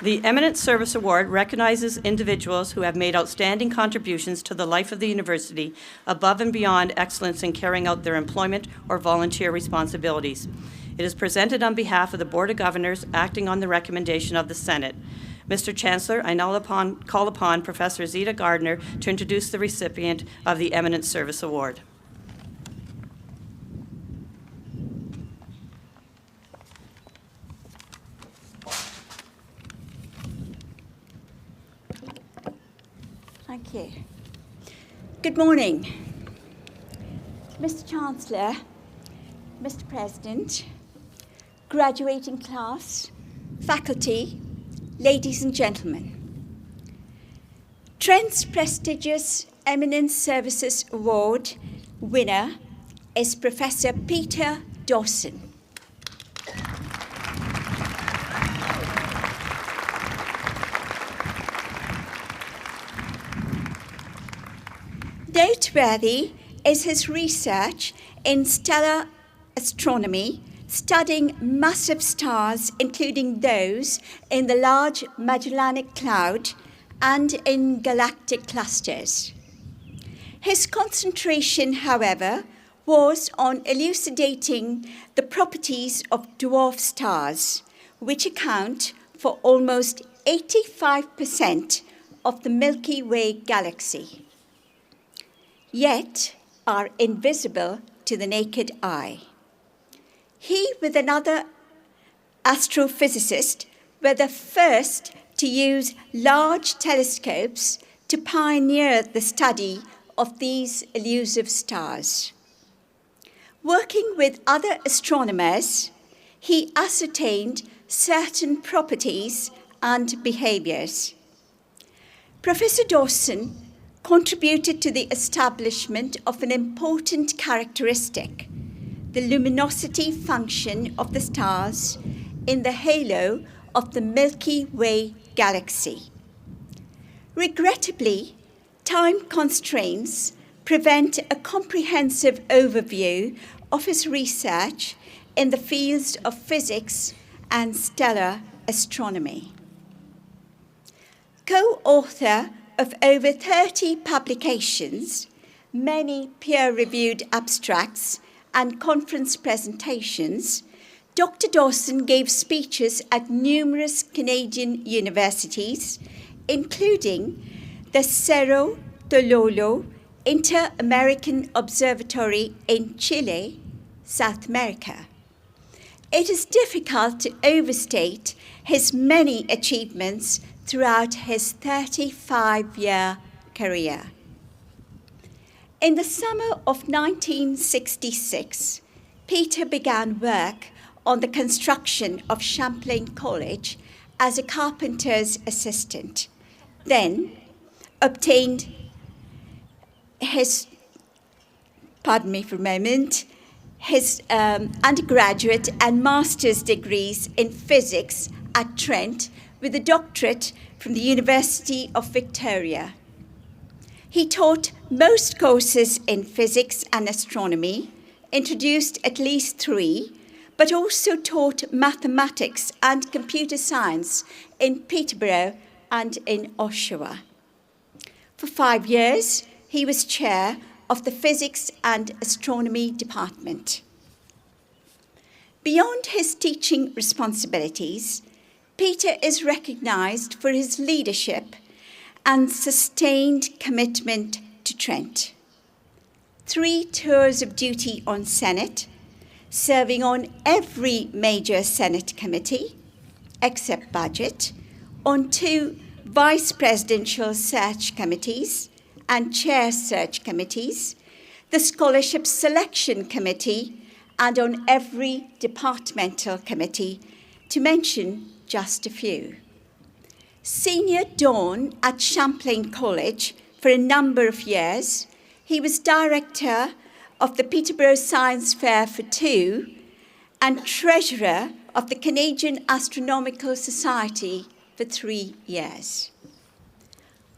The Eminent Service Award recognizes individuals who have made outstanding contributions to the life of the university above and beyond excellence in carrying out their employment or volunteer responsibilities. It is presented on behalf of the Board of Governors acting on the recommendation of the Senate. Mr. Chancellor, I now call upon Professor Zita Gardner to introduce the recipient of the Eminent Service Award. Thank you. Good morning, Mr. Chancellor, Mr. President, graduating class, faculty, ladies and gentlemen. Trent's prestigious Eminent Services Award winner is Professor Peter Dawson. Noteworthy is his research in stellar astronomy, studying massive stars, including those in the Large Magellanic Cloud and in galactic clusters. His concentration, however, was on elucidating the properties of dwarf stars, which account for almost 85% of the Milky Way galaxy, yet are invisible to the naked eye. He, with another astrophysicist, were the first to use large telescopes to pioneer the study of these elusive stars. Working with other astronomers, he ascertained certain properties and behaviors. Professor Dawson contributed to the establishment of an important characteristic, the luminosity function of the stars in the halo of the Milky Way galaxy. Regrettably, time constraints prevent a comprehensive overview of his research in the fields of physics and stellar astronomy. Co-author of over 30 publications, many peer-reviewed abstracts, and conference presentations, Dr. Dawson gave speeches at numerous Canadian universities, including the Cerro Tololo Inter-American Observatory in Chile, South America. It is difficult to overstate his many achievements throughout his 35-year career. In the summer of 1966, Peter began work on the construction of Champlain College as a carpenter's assistant, then obtained his, his undergraduate and master's degrees in physics at Trent with a doctorate from the University of Victoria. He taught most courses in physics and astronomy, introduced at least 3, but also taught mathematics and computer science in Peterborough and in Oshawa. For 5 years, he was chair of the Physics and Astronomy Department. Beyond his teaching responsibilities, Peter is recognised for his leadership and sustained commitment to Trent. 3 tours of duty on Senate, serving on every major Senate committee, except budget, on 2 vice presidential search committees and chair search committees, the scholarship selection committee, and on every departmental committee, to mention just a few. Senior Dawn at Champlain College for a number of years, he was director of the Peterborough Science Fair for 2 and treasurer of the Canadian Astronomical Society for 3 years.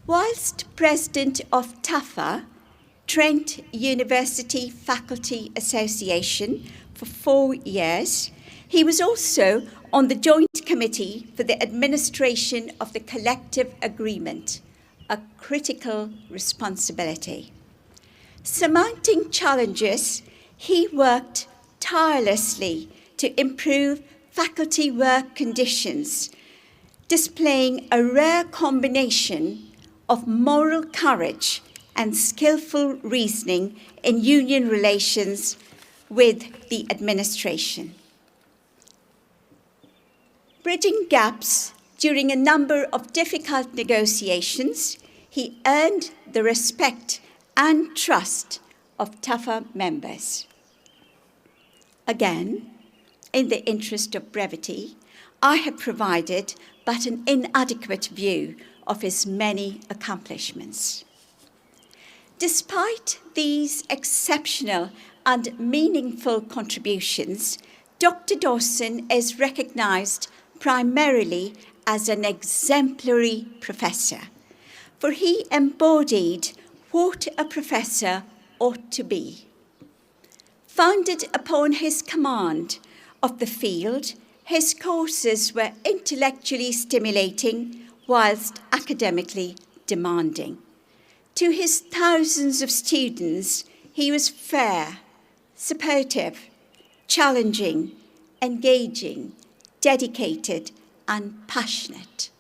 Whilst president of TAFA, Trent University Faculty Association, for 4 years, he was also on the Joint Committee for the Administration of the Collective Agreement, a critical responsibility. Surmounting challenges, he worked tirelessly to improve faculty work conditions, displaying a rare combination of moral courage and skillful reasoning in union relations with the administration. Bridging gaps during a number of difficult negotiations, he earned the respect and trust of TAFA members. Again, in the interest of brevity, I have provided but an inadequate view of his many accomplishments. Despite these exceptional and meaningful contributions, Dr. Dawson is recognised primarily as an exemplary professor, for he embodied what a professor ought to be. Founded upon his command of the field, his courses were intellectually stimulating whilst academically demanding. To his thousands of students, he was fair, supportive, challenging, engaging, dedicated, and passionate,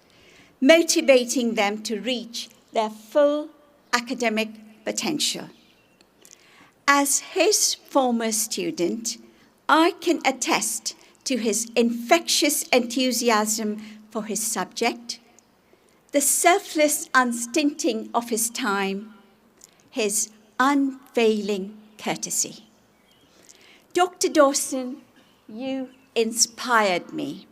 motivating them to reach their full academic potential. As his former student, I can attest to his infectious enthusiasm for his subject, the selfless unstinting of his time, his unfailing courtesy. Dr. Dawson, you inspired me.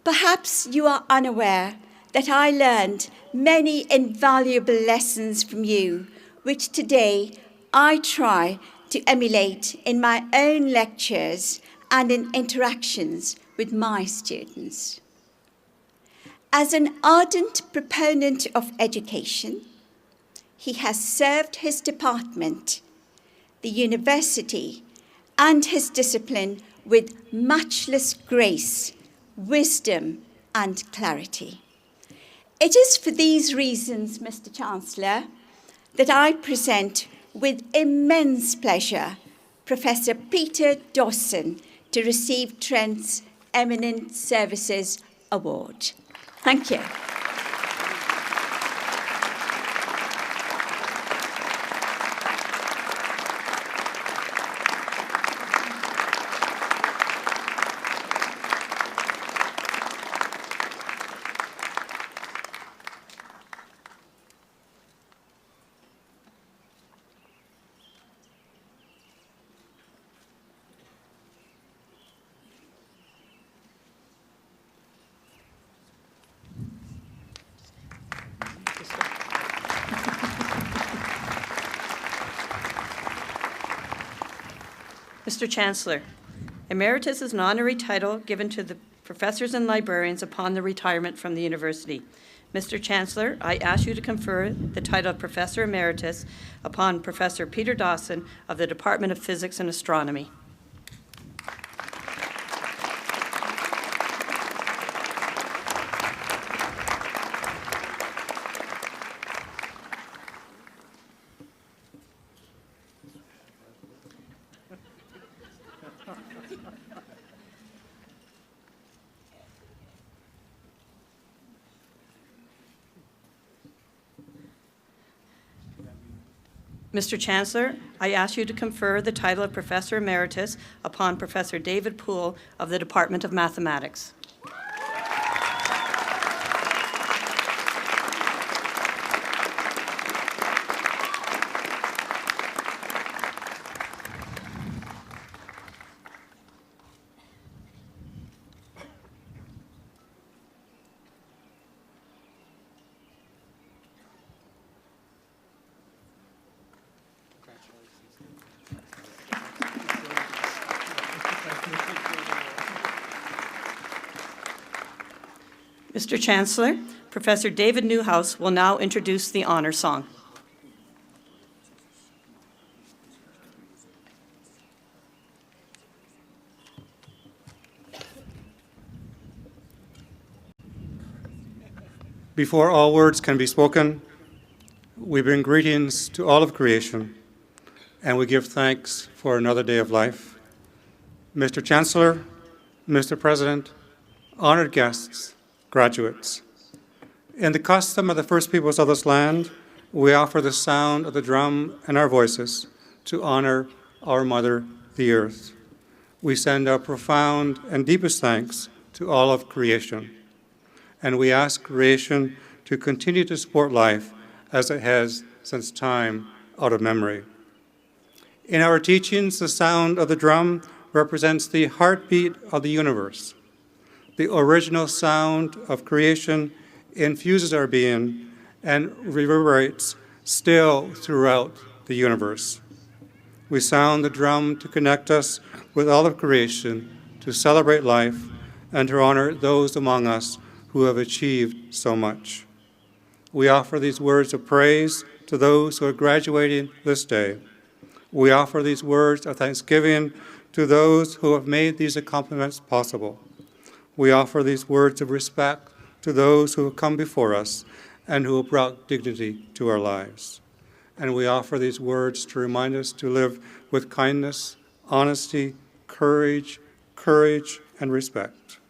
Perhaps you are unaware that I learned many invaluable lessons from you, which today I try to emulate in my own lectures and in interactions with my students. As an ardent proponent of education, he has served his department, the university, and his discipline with matchless grace, wisdom, and clarity. It is for these reasons, Mr. Chancellor, that I present with immense pleasure Professor Peter Dawson to receive Trent's Eminent Services Award. Thank you. Mr. Chancellor, Emeritus is an honorary title given to the professors and librarians upon their retirement from the university. Mr. Chancellor, I ask you to confer the title of Professor Emeritus upon Professor Peter Dawson of the Department of Physics and Astronomy. Mr. Chancellor, I ask you to confer the title of Professor Emeritus upon Professor David Poole of the Department of Mathematics. Mr. Chancellor, Professor David Newhouse will now introduce the honor song. Before all words can be spoken, we bring greetings to all of creation, and we give thanks for another day of life. Mr. Chancellor, Mr. President, honored guests, graduates, in the custom of the first peoples of this land, we offer the sound of the drum and our voices to honor our mother, the earth. We send our profound and deepest thanks to all of creation, and we ask creation to continue to support life as it has since time out of memory. In our teachings, the sound of the drum represents the heartbeat of the universe. The original sound of creation infuses our being and reverberates still throughout the universe. We sound the drum to connect us with all of creation, to celebrate life, and to honor those among us who have achieved so much. We offer these words of praise to those who are graduating this day. We offer these words of thanksgiving to those who have made these accomplishments possible. We offer these words of respect to those who have come before us and who have brought dignity to our lives. And we offer these words to remind us to live with kindness, honesty, courage, and respect.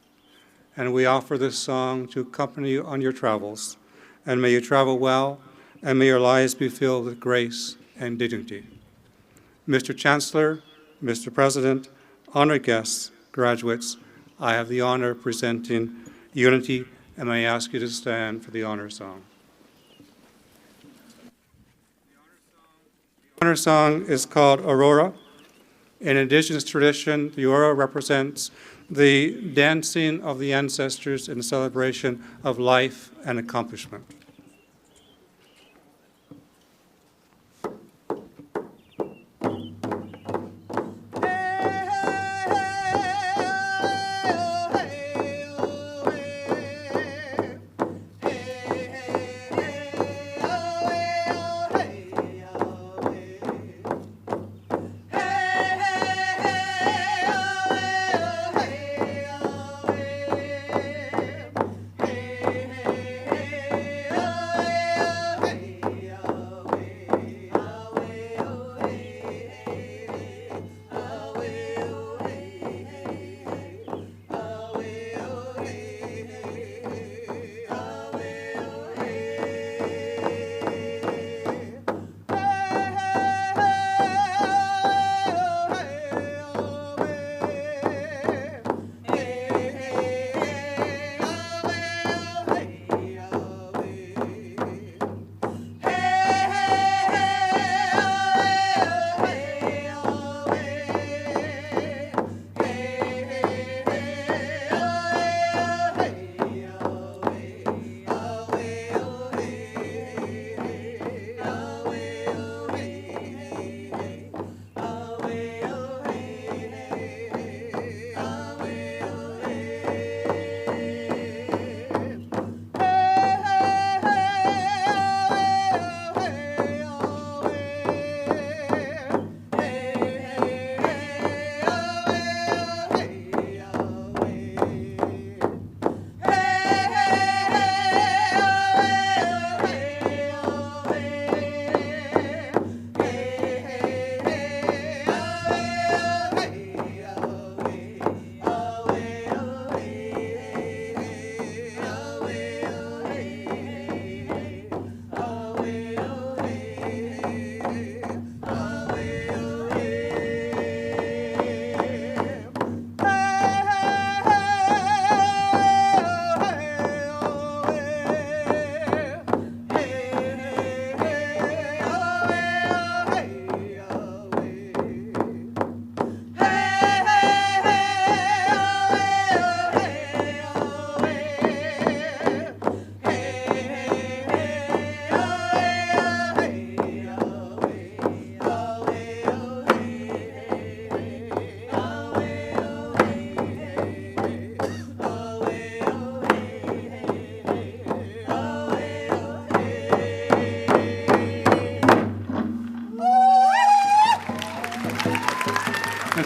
And we offer this song to accompany you on your travels. And may you travel well, and may your lives be filled with grace and dignity. Mr. Chancellor, Mr. President, honored guests, graduates, I have the honor of presenting Unity, and may I ask you to stand for the honor song. The honor song is called Aurora. In Indigenous tradition, the Aurora represents the dancing of the ancestors in celebration of life and accomplishment. Hey,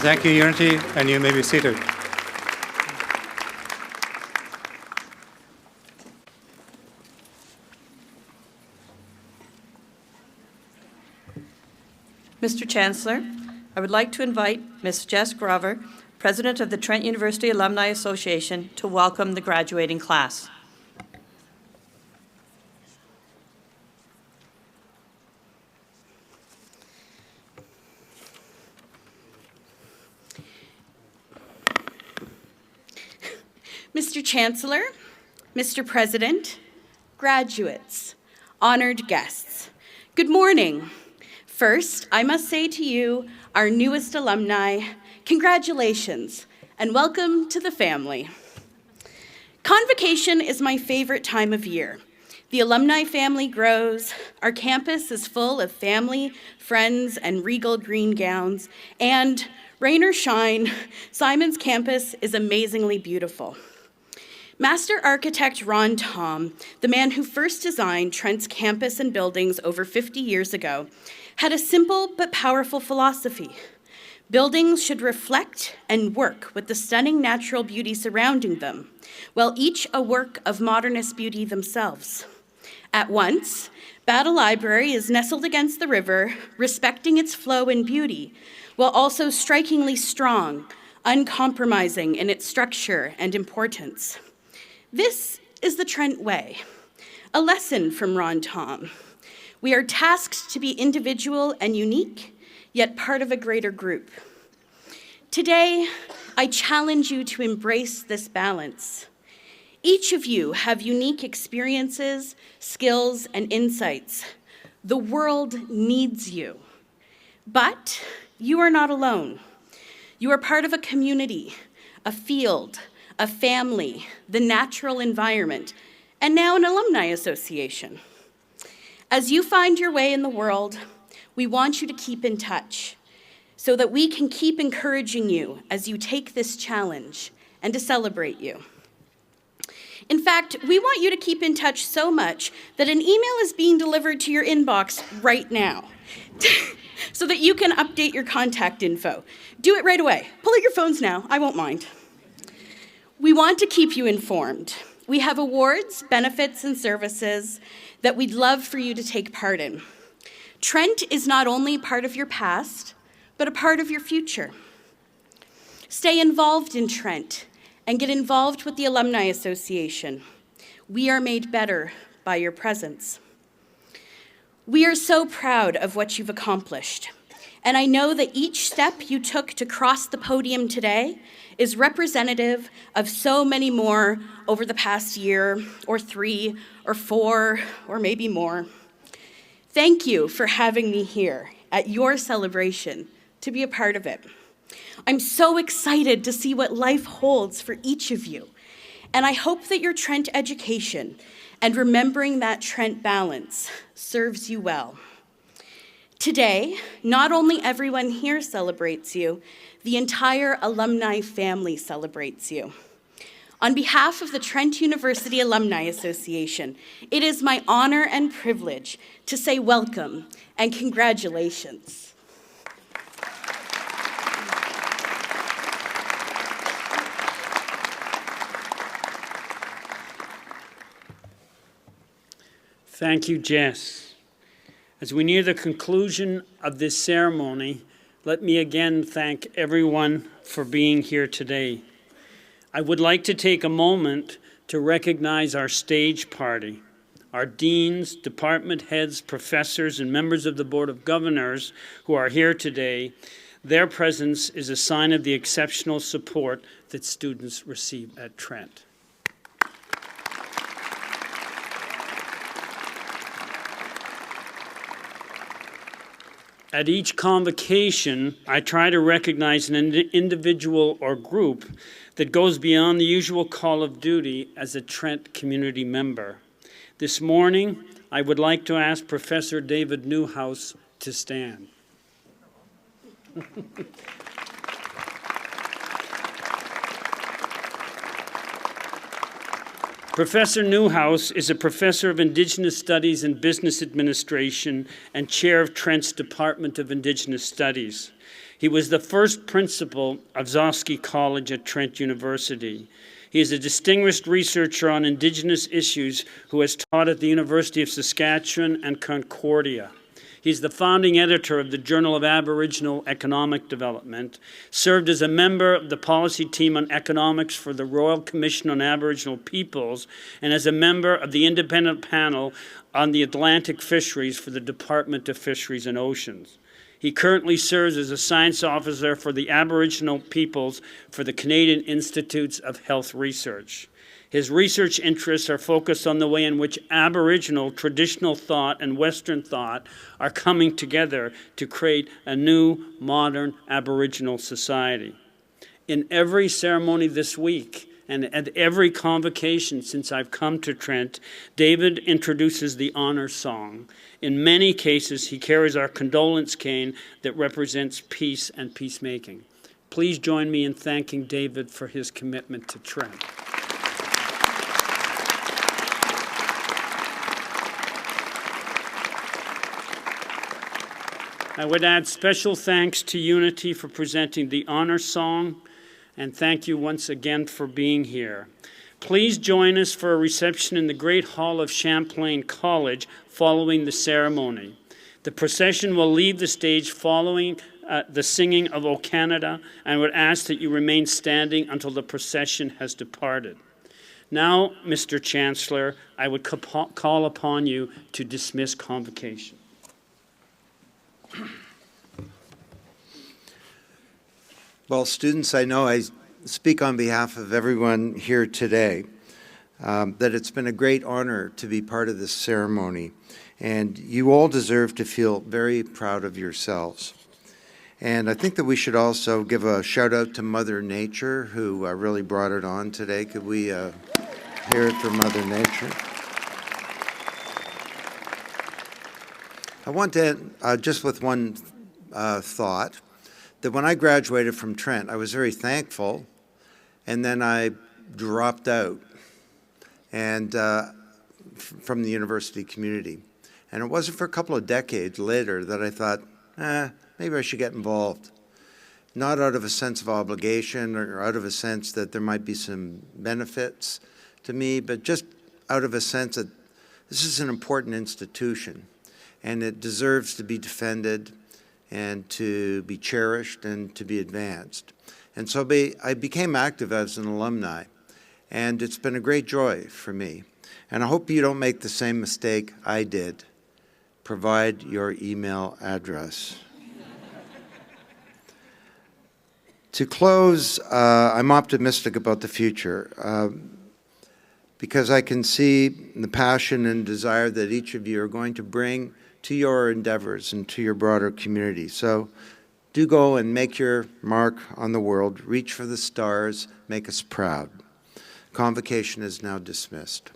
Thank you, Unity, and you may be seated. Mr. Chancellor, I would like to invite Ms. Jess Grover, President of the Trent University Alumni Association, to welcome the graduating class. Mr. Chancellor, Mr. President, graduates, honored guests, good morning. First, I must say to you, our newest alumni, congratulations and welcome to the family. Convocation is my favorite time of year. The alumni family grows, our campus is full of family, friends, and regal green gowns, and rain or shine, Simon's campus is amazingly beautiful. Master architect Ron Tom, the man who first designed Trent's campus and buildings over 50 years ago, had a simple but powerful philosophy. Buildings should reflect and work with the stunning natural beauty surrounding them, while each a work of modernist beauty themselves. At once, Battle Library is nestled against the river, respecting its flow and beauty, while also strikingly strong, uncompromising in its structure and importance. This is the Trent way, a lesson from Ron Tom. We are tasked to be individual and unique, yet part of a greater group. Today, I challenge you to embrace this balance. Each of you have unique experiences, skills, and insights. The world needs you. But you are not alone. You are part of a community, a field, a family, the natural environment, and now an alumni association. As you find your way in the world, we want you to keep in touch so that we can keep encouraging you as you take this challenge and to celebrate you. In fact, we want you to keep in touch so much that an email is being delivered to your inbox right now so that you can update your contact info. Do it right away. Pull out your phones now. I won't mind. We want to keep you informed. We have awards, benefits, and services that we'd love for you to take part in. Trent is not only part of your past, but a part of your future. Stay involved in Trent and get involved with the Alumni Association. We are made better by your presence. We are so proud of what you've accomplished, and I know that each step you took to cross the podium today is representative of so many more over the past year, or 3, or 4, or maybe more. Thank you for having me here at your celebration to be a part of it. I'm so excited to see what life holds for each of you, and I hope that your Trent education and remembering that Trent balance serves you well. Today, not only everyone here celebrates you, the entire alumni family celebrates you. On behalf of the Trent University Alumni Association, it is my honor and privilege to say welcome and congratulations. Thank you, Jess. As we near the conclusion of this ceremony, let me again thank everyone for being here today. I would like to take a moment to recognize our stage party, our deans, department heads, professors, and members of the Board of Governors who are here today. Their presence is a sign of the exceptional support that students receive at Trent. At each convocation, I try to recognize an individual or group that goes beyond the usual call of duty as a Trent community member. This morning, I would like to ask Professor David Newhouse to stand. Professor Newhouse is a professor of Indigenous Studies and Business Administration and chair of Trent's Department of Indigenous Studies. He was the first principal of Zosky College at Trent University. He is a distinguished researcher on Indigenous issues who has taught at the University of Saskatchewan and Concordia. He's the founding editor of the Journal of Aboriginal Economic Development, served as a member of the policy team on economics for the Royal Commission on Aboriginal Peoples, and as a member of the independent panel on the Atlantic fisheries for the Department of Fisheries and Oceans. He currently serves as a science officer for the Aboriginal peoples for the Canadian Institutes of Health Research. His research interests are focused on the way in which Aboriginal traditional thought and Western thought are coming together to create a new, modern Aboriginal society. In every ceremony this week, and at every convocation since I've come to Trent, David introduces the honor song. In many cases, he carries our condolence cane that represents peace and peacemaking. Please join me in thanking David for his commitment to Trent. I would add special thanks to Unity for presenting the honor song, and thank you once again for being here. Please join us for a reception in the Great Hall of Champlain College following the ceremony. The procession will leave the stage following the singing of O Canada, and would ask that you remain standing until the procession has departed. Now, Mr. Chancellor, I would call upon you to dismiss convocation. Well, students, I know I speak on behalf of everyone here today, that it's been a great honor to be part of this ceremony, and you all deserve to feel very proud of yourselves. And I think that we should also give a shout out to Mother Nature, who really brought it on today. Could we hear it for Mother Nature? I want to end just with one thought, that when I graduated from Trent, I was very thankful, and then I dropped out and from the university community. And it wasn't for a couple of decades later that I thought, maybe I should get involved. Not out of a sense of obligation or out of a sense that there might be some benefits to me, but just out of a sense that this is an important institution, and it deserves to be defended and to be cherished and to be advanced. And so I became active as an alumni, and it's been a great joy for me. And I hope you don't make the same mistake I did. Provide your email address. To close, I'm optimistic about the future because I can see the passion and desire that each of you are going to bring to your endeavors and to your broader community. So do go and make your mark on the world, reach for the stars, make us proud. Convocation is now dismissed.